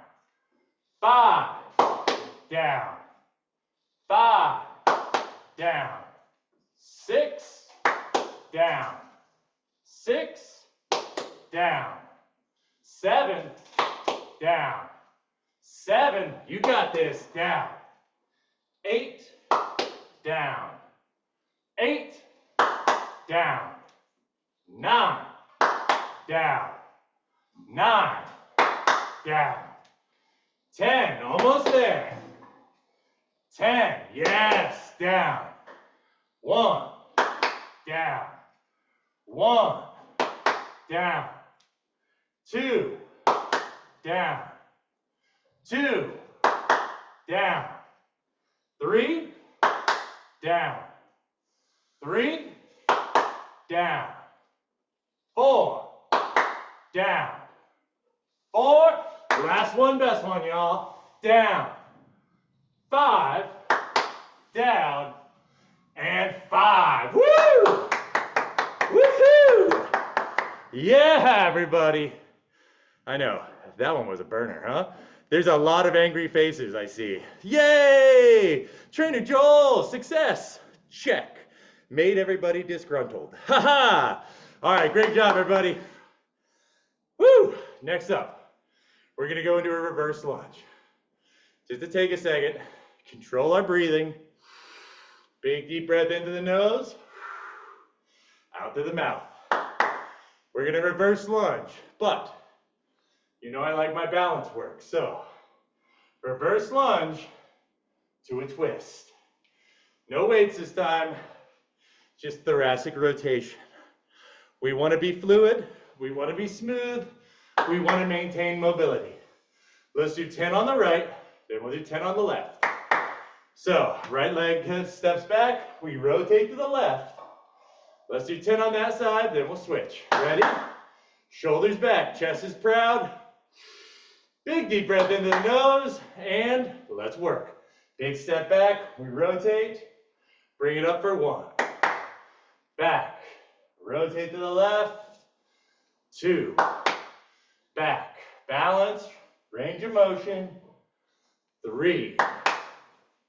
5, down, 5, down, 6, down, 6, down, 7, down, 7, you got this, down, 8, down, 8, down, 9, down, 9, down, 10, almost there, 10, yes, down, 1, down, 1, down, 2, down, 2, down, 3, down, 3, down, 4, down, 4, last one, best one, y'all, down, 5, down, and 5, woo! Woohoo! Yeah, everybody. I know, that one was a burner, huh? There's a lot of angry faces I see. Yay! Trainer Joel, success. Check. Made everybody disgruntled. Ha-ha! All right, great job, everybody. Woo! Next up, we're going to go into a reverse lunge. Just to take a second, control our breathing. Big deep breath into the nose, out through the mouth. We're going to reverse lunge, but you know I like my balance work, so reverse lunge to a twist. No weights this time, just thoracic rotation. We want to be fluid, we want to be smooth, we want to maintain mobility. Let's do 10 on the right, then we'll do 10 on the left. So, right leg steps back, we rotate to the left. Let's do 10 on that side, then we'll switch. Ready? Shoulders back, chest is proud. Big deep breath into the nose, and let's work. Big step back, we rotate, bring it up for 1. Back, rotate to the left, 2, back, balance, range of motion, 3,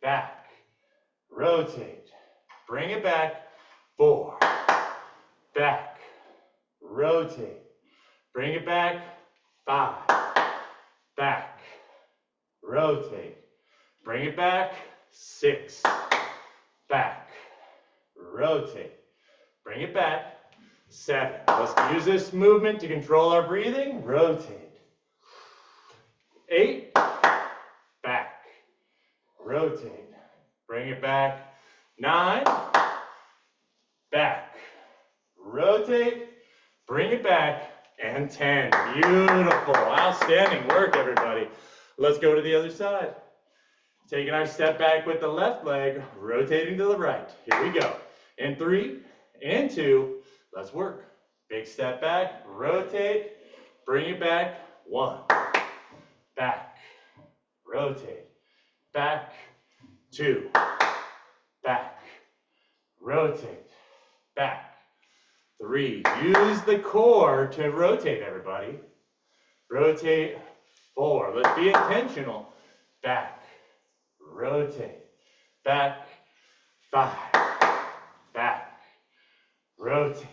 back, rotate, bring it back, 4, back, rotate, bring it back, 5, back, rotate, bring it back, 6, back, rotate, bring it back, 7. Let's use this movement to control our breathing, rotate, 8, back, rotate, bring it back, 9, back, rotate, bring it back, and 10. Beautiful, outstanding work, everybody. Let's go to the other side. Taking our step back with the left leg, rotating to the right. Here we go. In 3, in 2, let's work. Big step back, rotate, bring it back, 1, back, rotate, back, 2, back, rotate, back, 3. Use the core to rotate, everybody. Rotate, 4. Let's be intentional. Back, rotate, back, 5, back, rotate,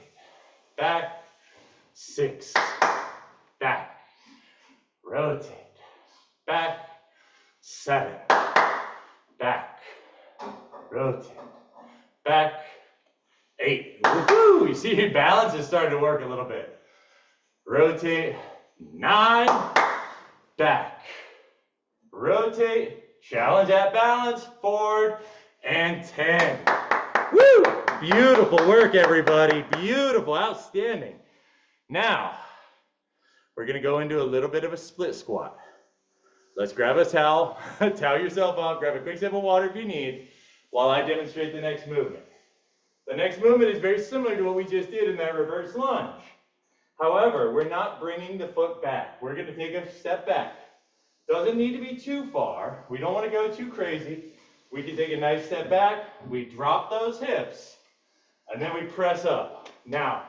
back, 6, back, rotate, back, 7, back, rotate, back, 8. Woohoo! You see your balance is starting to work a little bit. Rotate, 9, back, rotate, challenge that balance, forward, and 10. Woo! Beautiful work, everybody. Beautiful, outstanding. Now, we're gonna go into a little bit of a split squat. Let's grab a towel, towel yourself up, grab a quick sip of water if you need, while I demonstrate the next movement. The next movement is very similar to what we just did in that reverse lunge. However, we're not bringing the foot back. We're gonna take a step back. Doesn't need to be too far. We don't wanna go too crazy. We can take a nice step back, we drop those hips, and then we press up. Now,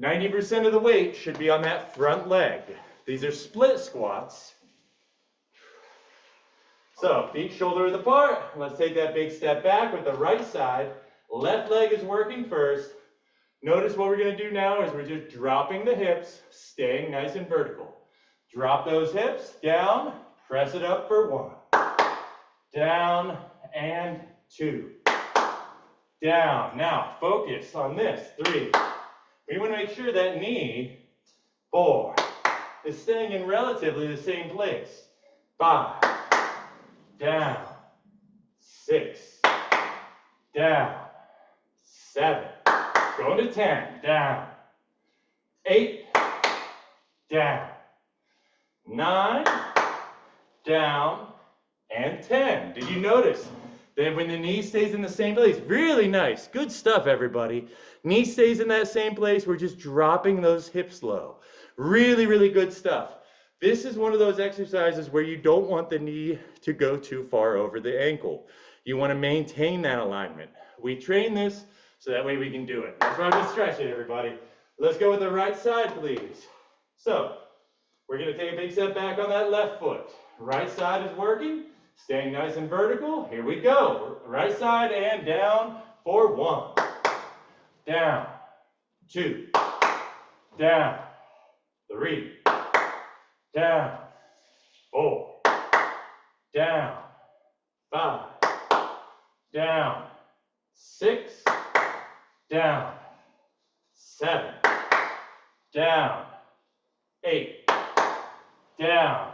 90% of the weight should be on that front leg. These are split squats. So, feet shoulder width apart. Let's take that big step back with the right side. Left leg is working first. Notice what we're going to do now is we're just dropping the hips, staying nice and vertical. Drop those hips, down, press it up for 1. Down, and 2. Down. Now, focus on this. 3. We want to make sure that knee, 4, is staying in relatively the same place. 5. Down. 6. Down. 7. Going to 10. Down. 8. Down. 9. Down. And 10. Did you notice that when the knee stays in the same place? Really nice. Good stuff, everybody. Knee stays in that same place. We're just dropping those hips low. Really, really good stuff. This is one of those exercises where you don't want the knee to go too far over the ankle. You want to maintain that alignment. We train this so that way we can do it. That's why I'm just stretching, everybody. Let's go with the right side, please. So, we're going to take a big step back on that left foot. Right side is working. Staying nice and vertical. Here we go. Right side and down for 1. Down. 2. Down. 3. Down. 4. Down. 5. Down. 6. Down. 7. Down. 8. Down.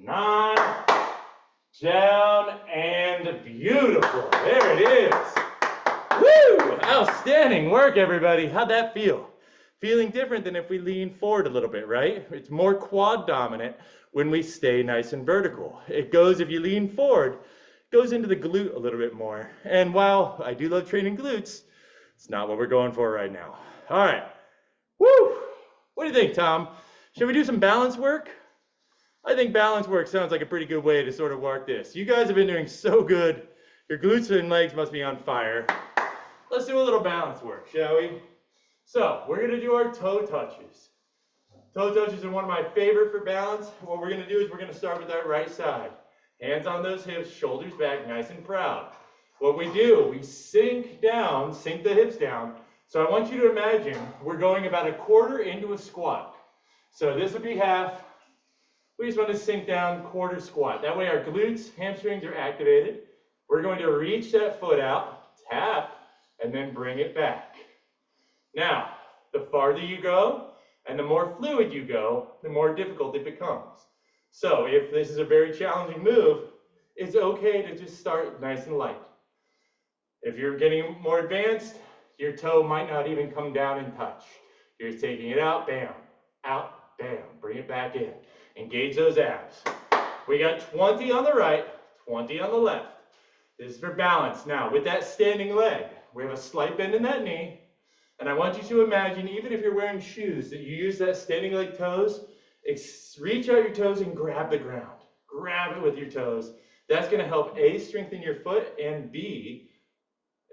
9. Down, and beautiful. There it is. Woo! Outstanding work, everybody. How'd that feel? Feeling different than if we lean forward a little bit, right? It's more quad dominant when we stay nice and vertical. It goes, if you lean forward, it goes into the glute a little bit more. And while I do love training glutes, it's not what we're going for right now. All right. Woo! What do you think, Tom? Should we do some balance work? I think balance work sounds like a pretty good way to sort of work this. You guys have been doing so good. Your glutes and legs must be on fire. Let's do a little balance work, shall we? So, we're going to do our toe touches. Toe touches are one of my favorite for balance. What we're going to do is we're going to start with our right side. Hands on those hips, shoulders back, nice and proud. What we do, we sink down, sink the hips down. So I want you to imagine we're going about a quarter into a squat. So this would be half. We just want to sink down, quarter squat. That way our glutes, hamstrings are activated. We're going to reach that foot out, tap, and then bring it back. Now, the farther you go and the more fluid you go, the more difficult it becomes. So if this is a very challenging move, it's okay to just start nice and light. If you're getting more advanced, your toe might not even come down and touch. You're just taking it out, bam, bring it back in. Engage those abs. We got 20 on the right, 20 on the left. This is for balance. Now, with that standing leg, we have a slight bend in that knee, and I want you to imagine, even if you're wearing shoes, that you use that standing leg toes, reach out your toes and grab the ground. Grab it with your toes. That's going to help A, strengthen your foot, and B,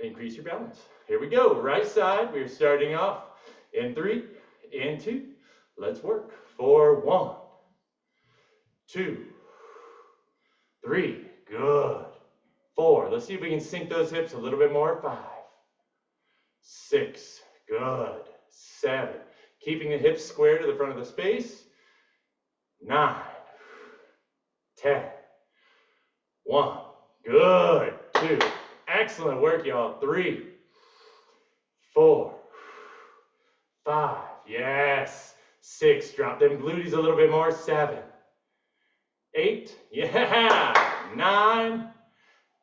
increase your balance. Here we go. Right side. We're starting off in 3, in 2. Let's work. 4, 1, 2, 3. Good. 4. Let's see if we can sink those hips a little bit more. 5, 6. Good. 7. Keeping the hips square to the front of the space. 9, 10. 1. Good. 2. Excellent work, y'all. 3, 4, 5. Yes. 6. Drop them glutes a little bit more. 7, 8. Yeah. 9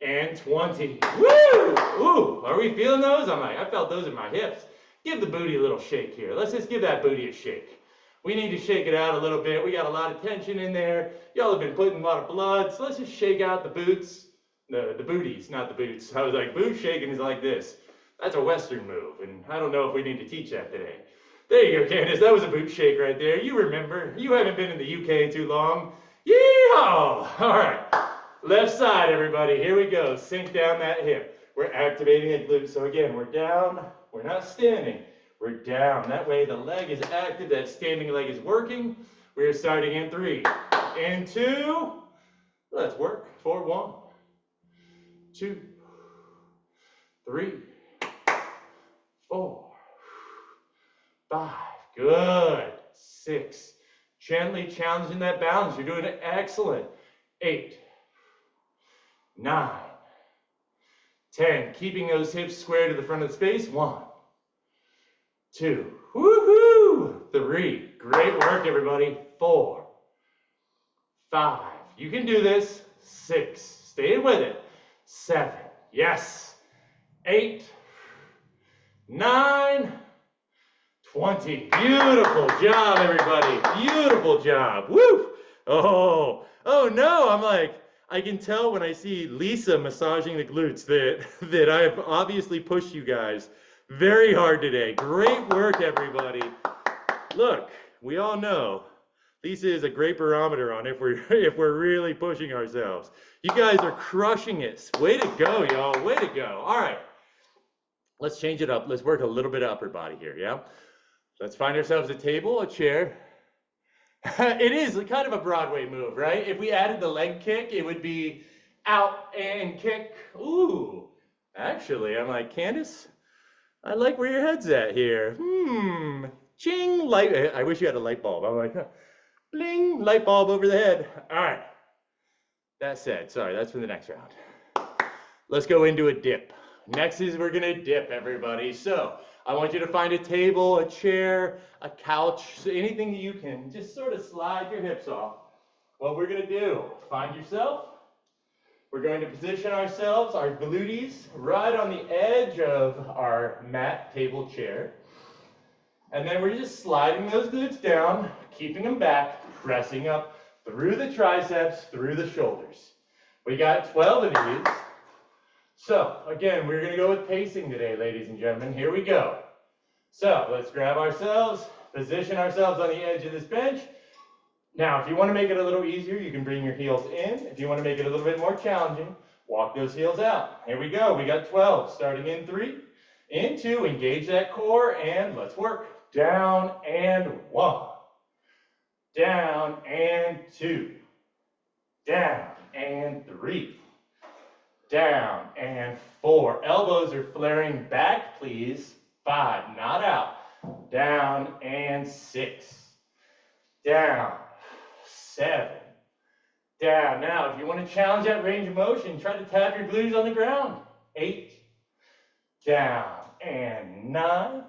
and 20. Woo! Ooh, are we feeling those? I felt those in my hips. Give the booty a little shake here. Let's just give that booty a shake. We need to shake it out a little bit. We got a lot of tension in there. Y'all have been putting a lot of blood, so let's just shake out the boots. The booties, not the boots. I was like, boot shaking is like this. That's a Western move, and I don't know if we need to teach that today. There you go, Candace. That was a boot shake right there. You remember. You haven't been in the UK too long. Yeehaw! All right. Left side, everybody. Here we go. Sink down that hip. We're activating the glute. So again, we're down. We're not standing. We're down. That way the leg is active. That standing leg is working. We're starting in 3. In 2. Let's work. 4, 1, 2, 3, 4, 5. Good. 6. Gently challenging that balance. You're doing it excellent. 8, 9, 10. Keeping those hips square to the front of the space. 1, 2. Woohoo! 3. Great work, everybody. 4, 5. You can do this. 6. Stay with it. 7. Yes. 8, 9, 20. Beautiful job, everybody. Beautiful job. Woo! Oh no. I can tell when I see Lisa massaging the glutes that I've obviously pushed you guys very hard today. Great work, everybody. Look, we all know Lisa is a great barometer on if we're really pushing ourselves. You guys are crushing it. Way to go, y'all. Way to go. All right. Let's change it up. Let's work a little bit of upper body here, yeah? Let's find ourselves a table, a chair. It is kind of a Broadway move, right? If we added the leg kick, it would be out and kick. Ooh. Actually, I'm like, Candace, I like where your head's at here. Ching, light. I wish you had a light bulb. I'm like, bling, light bulb over the head. All right. That said, sorry, that's for the next round. Let's go into a dip. Next is we're gonna dip, everybody. So I want you to find a table, a chair, a couch, anything that you can. Just sort of slide your hips off. What we're gonna do, find yourself. We're going to position ourselves, our glutes, right on the edge of our mat, table, chair. And then we're just sliding those glutes down, keeping them back, pressing up through the triceps, through the shoulders. We got 12 of these. So, again, we're going to go with pacing today, ladies and gentlemen. Here we go. So, let's grab ourselves, position ourselves on the edge of this bench. Now, if you want to make it a little easier, you can bring your heels in. If you want to make it a little bit more challenging, walk those heels out. Here we go. We got 12, starting in 3, in 2, engage that core, and let's work. Down and 1, down and 2, down and 3, down and 4. Elbows are flaring back, please. 5, not out. Down and 6, down, 7, down. Now, if you want to challenge that range of motion, try to tap your glutes on the ground. 8, down and 9,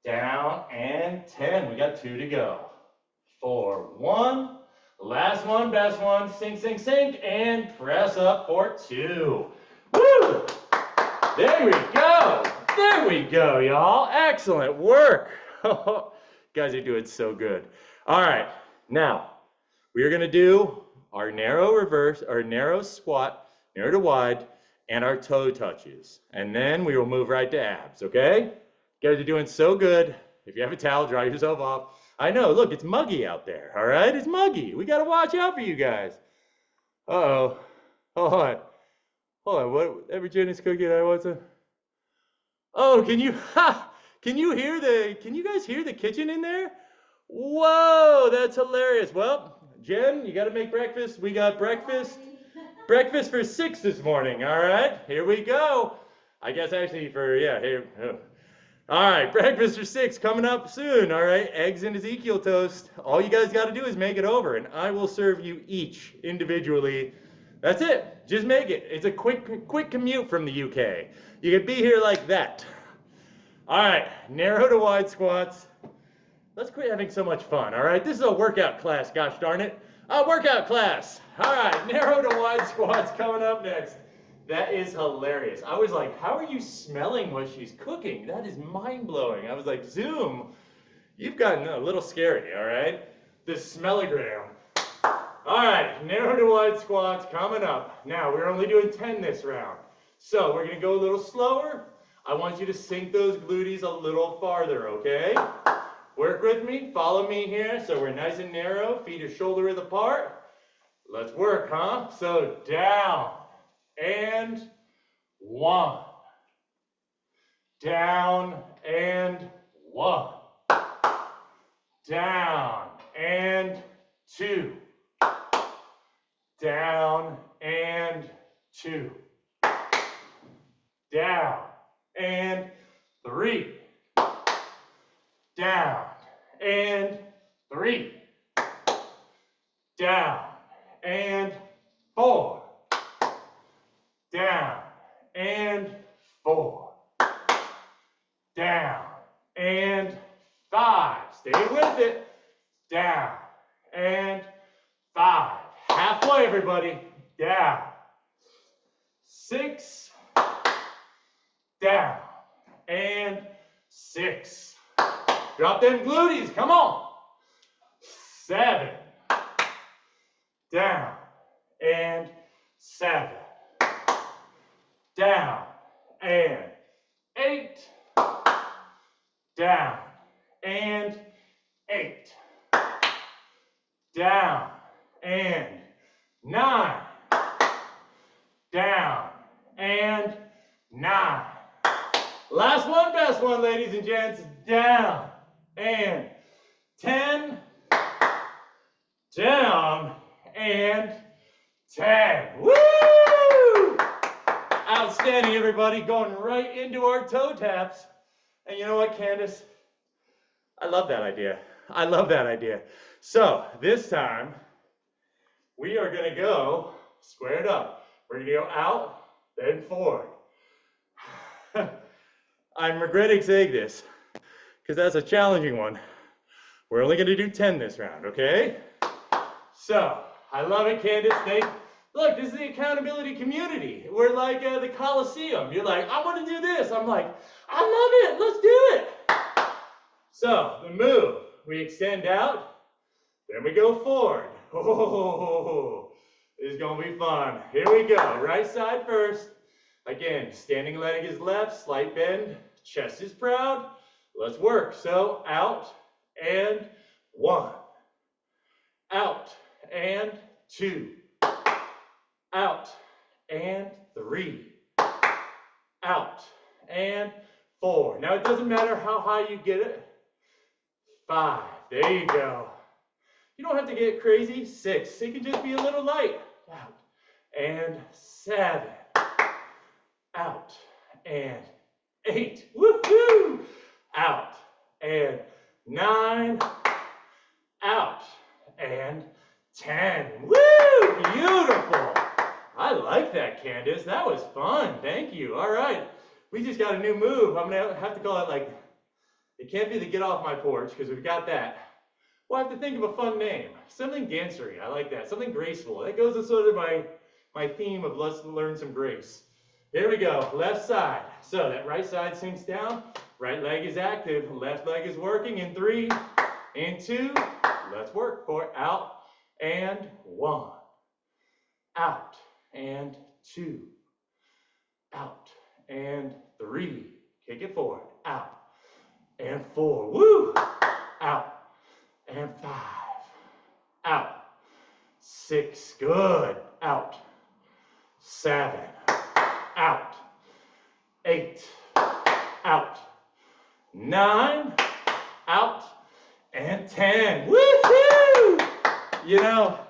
down and 10. We got 2 to go. 4, 1. Last one, best one. Sink, sink, sink, and press up for 2. Woo! There we go. There we go, y'all. Excellent work. You guys are doing so good. All right, now we are going to do our narrow reverse, our narrow squat, narrow to wide, and our toe touches. And then we will move right to abs, okay? You guys are doing so good. If you have a towel, dry yourself off. I know, look, it's muggy out there, all right? It's muggy. We got to watch out for you guys. Uh-oh. Hold on. Hold on, what? Every Jenny's cookie I want to... Oh, can you guys hear the kitchen in there? Whoa, that's hilarious. Well, Jen, you got to make breakfast. We got breakfast for 6 this morning, all right? Here we go. I guess actually for, yeah, here. All right, breakfast for 6 coming up soon, all right? Eggs and Ezekiel toast. All you guys got to do is make it over, and I will serve you each individually. That's it. Just make it. It's a quick commute from the UK. You can be here like that. All right, narrow to wide squats. Let's quit having so much fun, all right? This is a workout class, gosh darn it. A workout class. All right, narrow to wide squats coming up next. That is hilarious. I was like, how are you smelling what she's cooking? That is mind-blowing. I was like, Zoom, you've gotten a little scary, all right? This smellogram. All right, narrow to wide squats coming up. Now, we're only doing 10 this round. So we're going to go a little slower. I want you to sink those glutees a little farther, okay? Work with me, follow me here. So we're nice and narrow, feet are shoulder width apart. Let's work, huh? So down and 1. Down and 1. Down and 2. Down and 2. Down and 3. Down and 3. Down and 4. Down and 4. Down and 5. Stay with it. Down and 5. Halfway, everybody. Down. 6. Down and 6. Drop them glutees. Come on. 7. Down and 7. Down and 8. Down and 8. Down and 9. Down and 9. Last one, best one, ladies and gents. Down and 10. Down and 10. Woo! Outstanding, everybody. Going right into our toe taps. And you know what, Candace? I love that idea. I love that idea. So this time, we are going to go squared up. We're going to go out, then forward. I'm regretting saying this because that's a challenging one. We're only going to do 10 this round, okay? So, I love it, Candace. Look, this is the accountability community. We're like the Coliseum. You're like, I want to do this. I'm like, I love it. Let's do it. So, the move. We extend out, then we go forward. Oh, this is going to be fun. Here we go. Right side first. Again, standing leg is left, slight bend, chest is proud. Let's work. So, out and 1. Out and 2. Out and 3. Out and 4. Now it doesn't matter how high you get it. 5. There you go. You don't have to get crazy. 6. It can just be a little light. Out and 7. Out and 8. Woohoo! Out and 9. Out and 10. Woo! Beautiful. I like that, Candace. That was fun. Thank you. All right. We just got a new move. I'm going to have to call it like, it can't be the get off my porch because we've got that. We'll have to think of a fun name. Something dancery. I like that. Something graceful. That goes with sort of my theme of let's learn some grace. Here we go. Left side. So that right side sinks down. Right leg is active. Left leg is working in 3, in 2. Let's work for out and 1. Out and 2. Out and 3. Kick it forward. Out and 4. Woo! Out and 5. Out. 6. Good. Out. 7. Out. 8. Out. 9. Out. And 10. Woohoo! You know,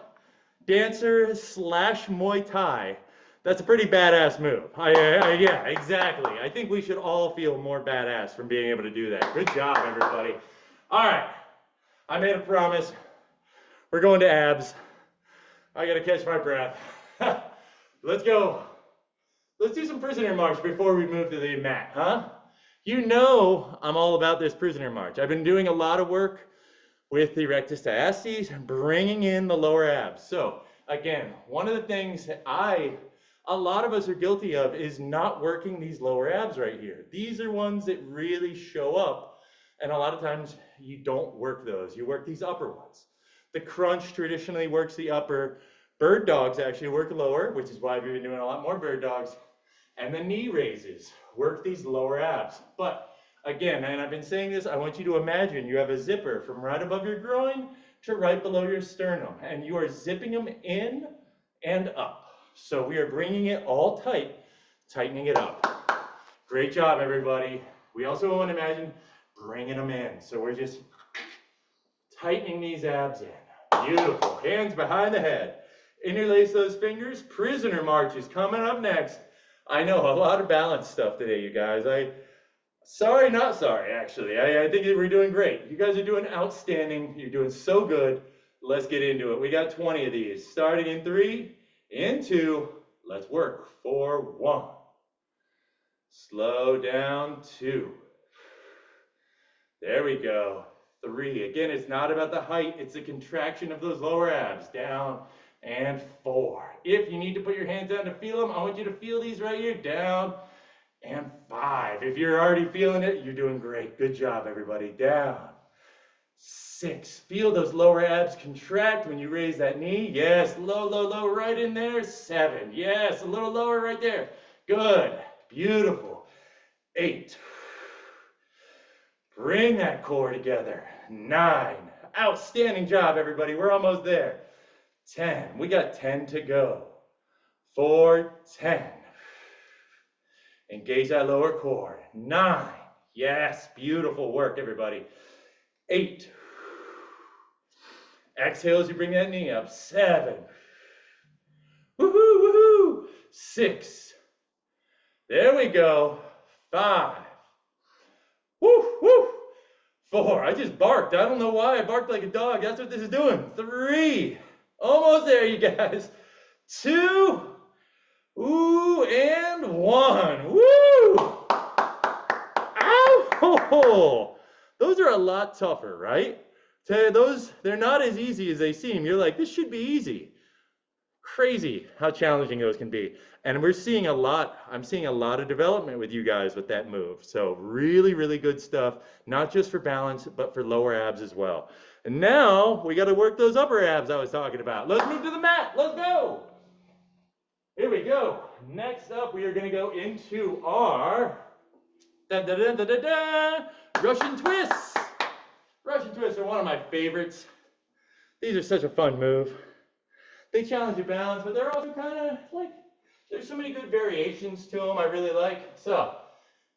dancer / Muay Thai. That's a pretty badass move. Yeah, exactly. I think we should all feel more badass from being able to do that. Good job, everybody. All right. I made a promise. We're going to abs. I got to catch my breath. Let's go. Let's do some prisoner march before we move to the mat, huh? You know I'm all about this prisoner march. I've been doing a lot of work with the rectus diastasis, bringing in the lower abs. So again, one of the things that a lot of us are guilty of is not working these lower abs right here. These are ones that really show up, and a lot of times you don't work those. You work these upper ones. The crunch traditionally works the upper. Bird dogs actually work lower, which is why we've been doing a lot more bird dogs. And the knee raises work these lower abs. But again, and I've been saying this, I want you to imagine you have a zipper from right above your groin to right below your sternum, and you are zipping them in and up. So we are bringing it all tight, tightening it up. Great job, everybody. We also want to imagine bringing them in. So we're just tightening these abs in. Beautiful. Hands behind the head. Interlace those fingers. Prisoner march is coming up next. I know a lot of balance stuff today, you guys. Sorry, not sorry, actually. I think that we're doing great. You guys are doing outstanding. You're doing so good. Let's get into it. We got 20 of these. Starting in 3, in 2. Let's work for 1. Slow down, 2. There we go. 3. Again, it's not about the height. It's a contraction of those lower abs. Down and 4. If you need to put your hands down to feel them, I want you to feel these right here. Down and 5. If you're already feeling it, you're doing great. Good job, everybody. Down. 6. Feel those lower abs contract when you raise that knee. Yes, low, low, low, right in there. 7. Yes, a little lower right there. Good. Beautiful. 8. Bring that core together. 9. Outstanding job, everybody. We're almost there. 10. We got 10 to go. 4, 10. Engage that lower core. 9. Yes, beautiful work, everybody. 8. Exhale as you bring that knee up. 7. Woohoo, woohoo. 6. There we go. 5. Woo, woo. 4. I just barked. I don't know why I barked like a dog. That's what this is doing. 3. Almost there, you guys. 2. Ooh, and 1. Woo! Ow! Those are a lot tougher, right? They're not as easy as they seem. You're like, this should be easy. Crazy how challenging those can be. And I'm seeing a lot of development with you guys with that move. So really, really good stuff, not just for balance, but for lower abs as well. And now we got to work those upper abs I was talking about. Let's move to the mat. Let's go. Here we go. Next up, we are going to go into our Russian twists. Russian Russian twists are one of my favorites. These are such a fun move. They challenge your balance, but they're also kind of like, there's so many good variations to them I really like. So,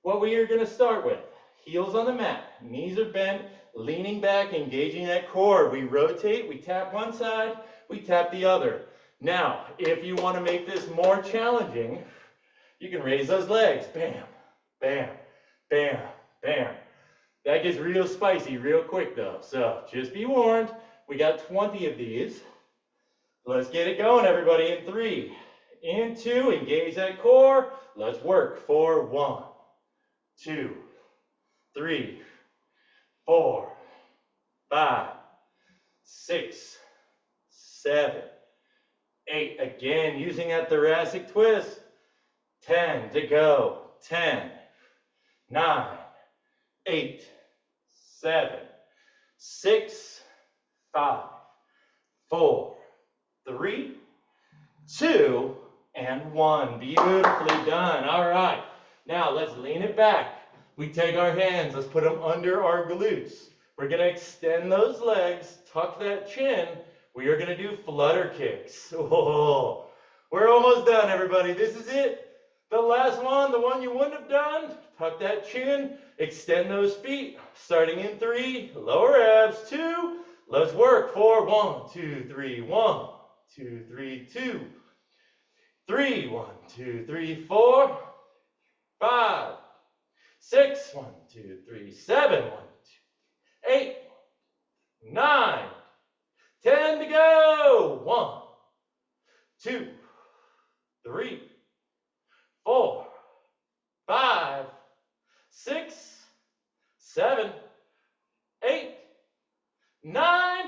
what we are going to start with, heels on the mat, knees are bent, leaning back, engaging that core. We rotate, we tap one side, we tap the other. Now, if you want to make this more challenging, you can raise those legs. Bam, bam, bam, bam. That gets real spicy real quick though. So just be warned, we got 20 of these. Let's get it going, everybody, in 3, in 2, engage that core. Let's work for 1, 2, 3, 4, 5, 6, 7, 8. Again, using that thoracic twist. 10 to go. 10, 9, 8, 7, 6, 5, 4, 3, 2, and 1. Beautifully done. All right. Now let's lean it back. We take our hands. Let's put them under our glutes. We're going to extend those legs, tuck that chin. We are going to do flutter kicks. Oh, we're almost done, everybody. This is it. The last one, the one you wouldn't have done. Tuck that chin, extend those feet. Starting in 3, lower abs. 2, let's work for 1, 2, 3, 1, 2, 3, 2, 3, 1, 2, 3, 4, 5, 6, 1, 2, 3, 7, 1, 2, 8, 9, 10 to go. 1, 2, 3, 4, 5, 6, 7, 8, 9,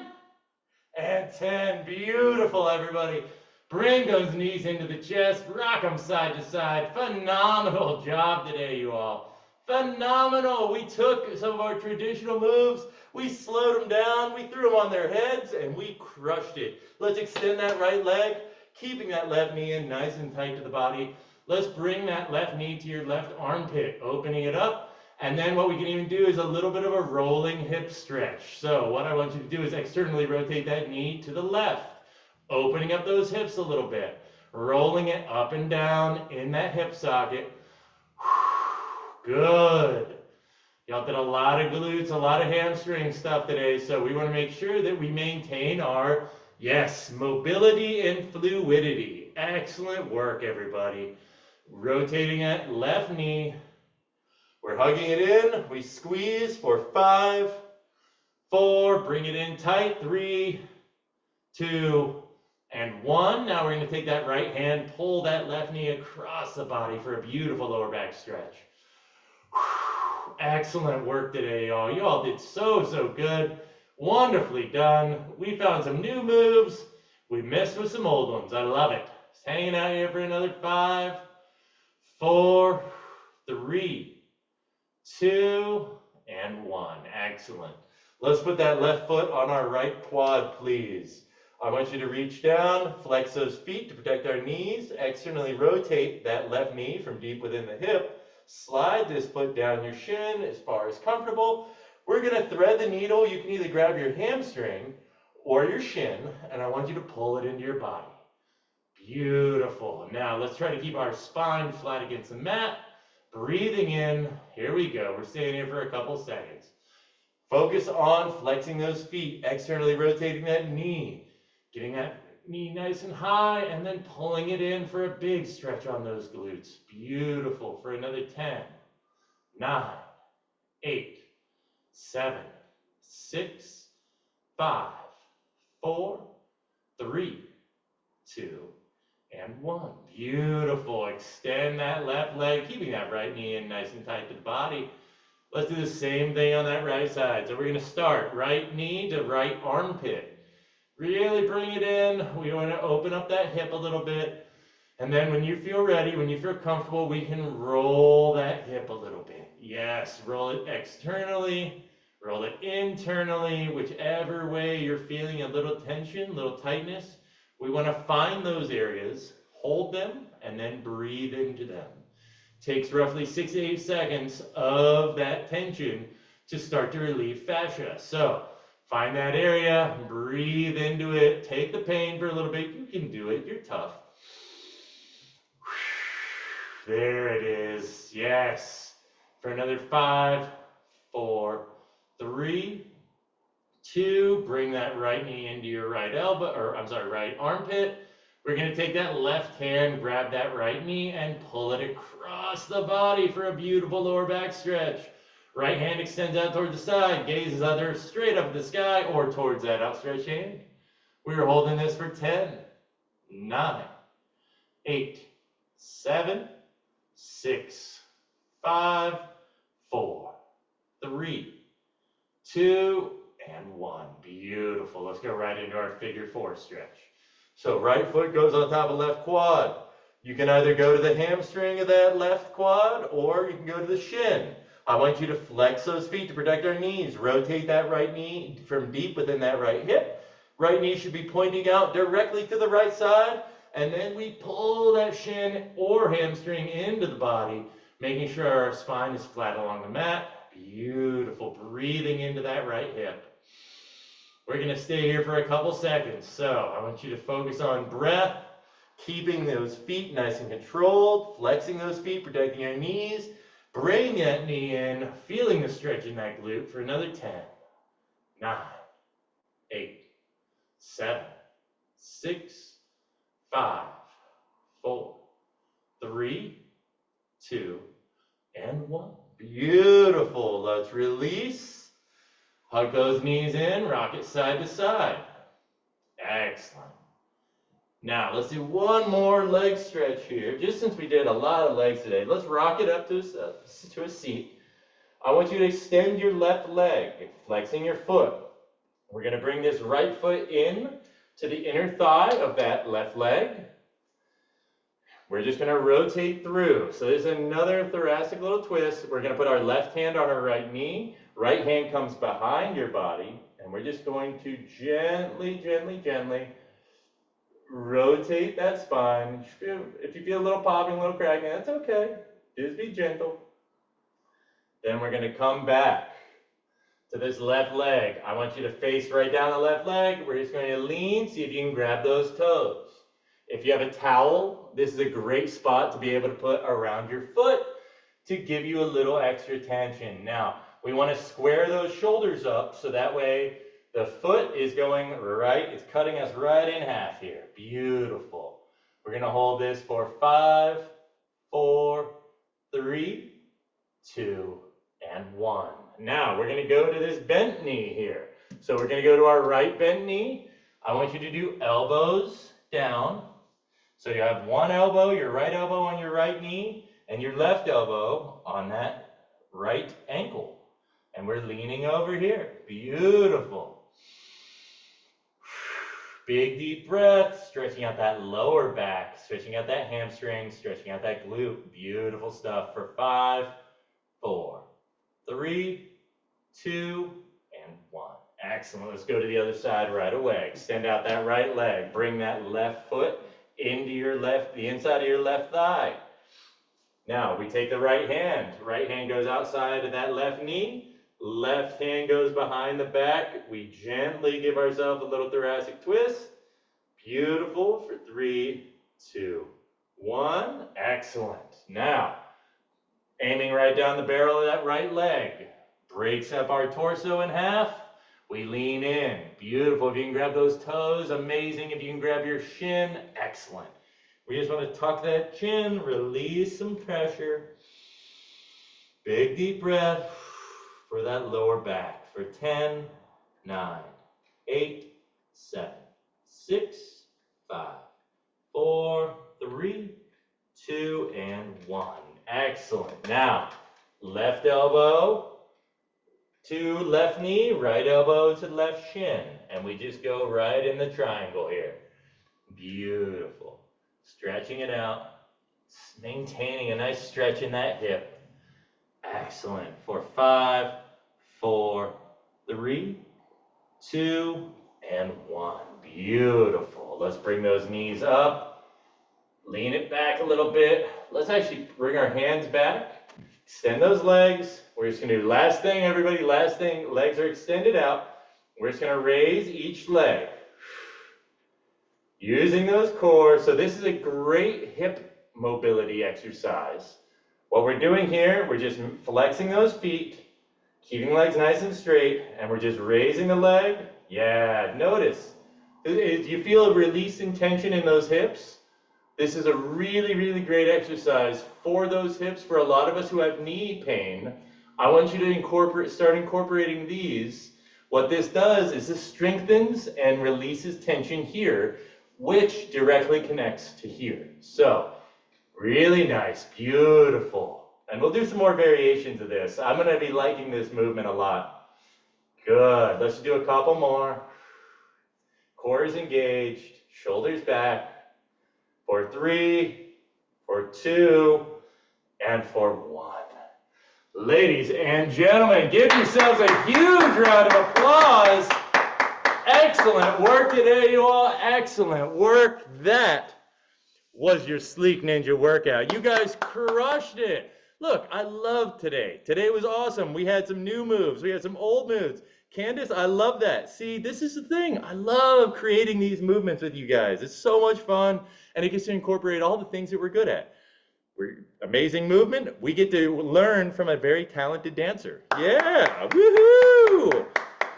and 10. Beautiful, everybody. Bring those knees into the chest. Rock them side to side. Phenomenal job today, you all. Phenomenal. We took some of our traditional moves. We slowed them down. We threw them on their heads, and we crushed it. Let's extend that right leg, keeping that left knee in nice and tight to the body. Let's bring that left knee to your left armpit, opening it up. And then what we can even do is a little bit of a rolling hip stretch. So what I want you to do is externally rotate that knee to the left, opening up those hips a little bit, rolling it up and down in that hip socket. Good. Y'all did a lot of glutes, a lot of hamstring stuff today, so we want to make sure that we maintain our, yes, mobility and fluidity. Excellent work, everybody. Rotating that left knee. We're hugging it in. We squeeze for 5, 4. Bring it in tight. 3, 2, and 1. Now we're going to take that right hand, pull that left knee across the body for a beautiful lower back stretch. Excellent work today, y'all. You all did so good. Wonderfully done. We found some new moves. We messed with some old ones. I love it. Just hanging out here for another 5, 4, 3, 2, and 1. Excellent. Let's put that left foot on our right quad, please. I want you to reach down, flex those feet to protect our knees, externally rotate that left knee from deep within the hip, slide this foot down your shin as far as comfortable. We're going to thread the needle. You can either grab your hamstring or your shin, and I want you to pull it into your body. Beautiful. Now let's try to keep our spine flat against the mat. Breathing in, here we go. We're staying here for a couple seconds. Focus on flexing those feet, externally rotating that knee, getting that knee nice and high, and then pulling it in for a big stretch on those glutes. Beautiful. For another 10, 9, 8, 7, 6, 5, 4, 3, 2, and 1. Beautiful. Extend that left leg, keeping that right knee in nice and tight to the body. Let's do the same thing on that right side. So we're going to start right knee to right armpit. Really bring it in. We want to open up that hip a little bit. And then when you feel ready, when you feel comfortable, we can roll that hip a little bit. Yes, roll it externally, roll it internally, whichever way you're feeling a little tension, a little tightness. We want to find those areas, hold them, and then breathe into them. Takes roughly 6 to 8 seconds of that tension to start to relieve fascia. So Find that area, breathe into it, take the pain for a little bit. You can do it, you're tough. There it is, yes. For another 5, 4, 3, 2, bring that right knee into your right elbow, or I'm sorry, right armpit. We're gonna take that left hand, grab that right knee, and pull it across the body for a beautiful lower back stretch. Right hand extends out towards the side, gaze is either straight up at the sky or towards that outstretched hand. We're holding this for 10, 9, 8, 7, 6, 5, 4, 3, 2, and 1. Beautiful. Let's go right into our figure 4 stretch. So right foot goes on top of left quad. You can either go to the hamstring of that left quad or you can go to the shin. I want you to flex those feet to protect our knees. Rotate that right knee from deep within that right hip. Right knee should be pointing out directly to the right side. And then we pull that shin or hamstring into the body, making sure our spine is flat along the mat. Beautiful. Breathing into that right hip. We're going to stay here for a couple seconds. So I want you to focus on breath, keeping those feet nice and controlled, flexing those feet, protecting your knees. Bring that knee in, feeling the stretch in that glute for another 10, 9, 8, 7, 6, 5, 4, 3, 2, and 1. Beautiful. Let's release. Hug those knees in, rock it side to side. Excellent. Now, let's do one more leg stretch here. Just since we did a lot of legs today, let's rock it up to a seat. I want you to extend your left leg, flexing your foot. We're going to bring this right foot in to the inner thigh of that left leg. We're just going to rotate through. So there's another thoracic little twist. We're going to put our left hand on our right knee. Right hand comes behind your body. And we're just going to gently, gently, gently rotate that spine. If you feel a little popping, a little cracking, that's okay. Just be gentle. Then we're going to come back to this left leg. I want you to face right down the left leg. We're just going to lean, see if you can grab those toes. If you have a towel, this is a great spot to be able to put around your foot to give you a little extra tension. Now, we want to square those shoulders up so that way the foot is going right, it's cutting us right in half here. Beautiful. We're going to hold this for 5, 4, 3, 2, and 1. Now, we're going to go to this bent knee here. So we're going to go to our right bent knee. I want you to do elbows down. So you have one elbow, your right elbow on your right knee, and your left elbow on that right ankle. And we're leaning over here. Beautiful. Big deep breath, stretching out that lower back, stretching out that hamstring, stretching out that glute. Beautiful stuff for 5, 4, 3, 2, and 1. Excellent. Let's go to the other side right away. Extend out that right leg. Bring that left foot into your the inside of your left thigh. Now we take the right hand. Right hand goes outside of that left knee. Left hand goes behind the back. We gently give ourselves a little thoracic twist. Beautiful for 3, 2, 1. Excellent. Now, aiming right down the barrel of that right leg. Breaks up our torso in half. We lean in. Beautiful. If you can grab those toes, amazing. If you can grab your shin, excellent. We just want to tuck that chin, release some pressure. Big deep breath for that lower back for 10, 9, 8, 7, 6, 5, 4, 3, 2, and 1. Excellent. Now, left elbow to left knee, right elbow to left shin. And we just go right in the triangle here. Beautiful. Stretching it out. Maintaining a nice stretch in that hip. Excellent. For 5, 4, 3, 2, and 1. Beautiful. Let's bring those knees up. Lean it back a little bit. Let's actually bring our hands back. Extend those legs. We're just going to do last thing, everybody. Last thing. Legs are extended out. We're just gonna raise each leg. Using those cores, so this is a great hip mobility exercise. What we're doing here, we're just flexing those feet, keeping legs nice and straight, and we're just raising the leg. Yeah, notice. Do you feel a release in tension in those hips? This is a really, really great exercise for those hips. For a lot of us who have knee pain, I want you to start incorporating these. What this does is this strengthens and releases tension here, which directly connects to here. So, really nice, beautiful. And we'll do some more variations of this. I'm gonna be liking this movement a lot. Good, let's do a couple more. Core is engaged, shoulders back. For 3, for 2, and for 1. Ladies and gentlemen, give yourselves a huge round of applause. Excellent work today, you all. Excellent work. That was your Sleek Ninja workout. You guys crushed it. Look, I love today. Today was awesome. We had some new moves. We had some old moves. Candace, I love that. See, this is the thing. I love creating these movements with you guys. It's so much fun, and it gets to incorporate all the things that we're good at. Amazing movement. We get to learn from a very talented dancer. Yeah, woohoo!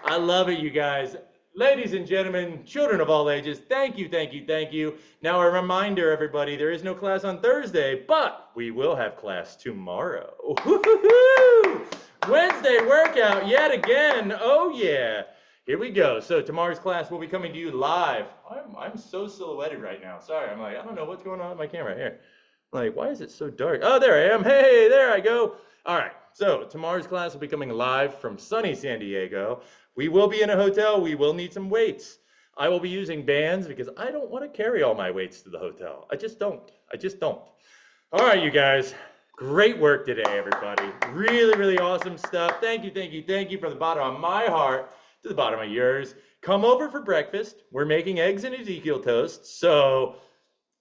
I love it, you guys. Ladies and gentlemen, children of all ages, thank you, thank you, thank you. Now a reminder, everybody, there is no class on Thursday, but we will have class tomorrow. Woo-hoo-hoo! Wednesday workout yet again. Oh yeah. Here we go. So tomorrow's class will be coming to you live. I'm so silhouetted right now. Sorry, I'm like, I don't know what's going on with my camera here. I'm like, why is it so dark? Oh, there I am. Hey, there I go. All right. So tomorrow's class will be coming live from sunny San Diego. We will be in a hotel. We will need some weights. I will be using bands because I don't want to carry all my weights to the hotel. I just don't. I just don't. All right, you guys. Great work today, everybody. Really, really awesome stuff. Thank you, thank you, thank you from the bottom of my heart to the bottom of yours. Come over for breakfast. We're making eggs and Ezekiel toast, so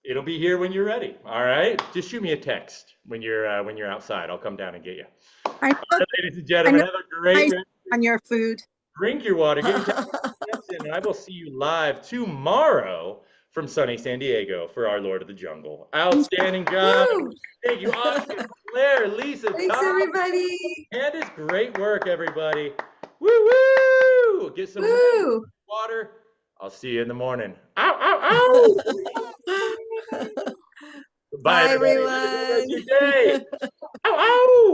it'll be here when you're ready. All right? Just shoot me a text when you're outside. I'll come down and get you. All right, ladies and gentlemen, have a great rest
on your food.
Drink your water, get your steps in, and I will see you live tomorrow from sunny San Diego for our Lord of the Jungle. Outstanding job.
Woo!
Thank you, Oscar, Claire, Lisa,
Thanks,
Tom,
everybody.
Candace, great work, everybody. Woo-woo! Get some water. I'll see you in the morning. Ow, ow, ow! Bye, everybody. Have a good rest of your day. Ow, ow!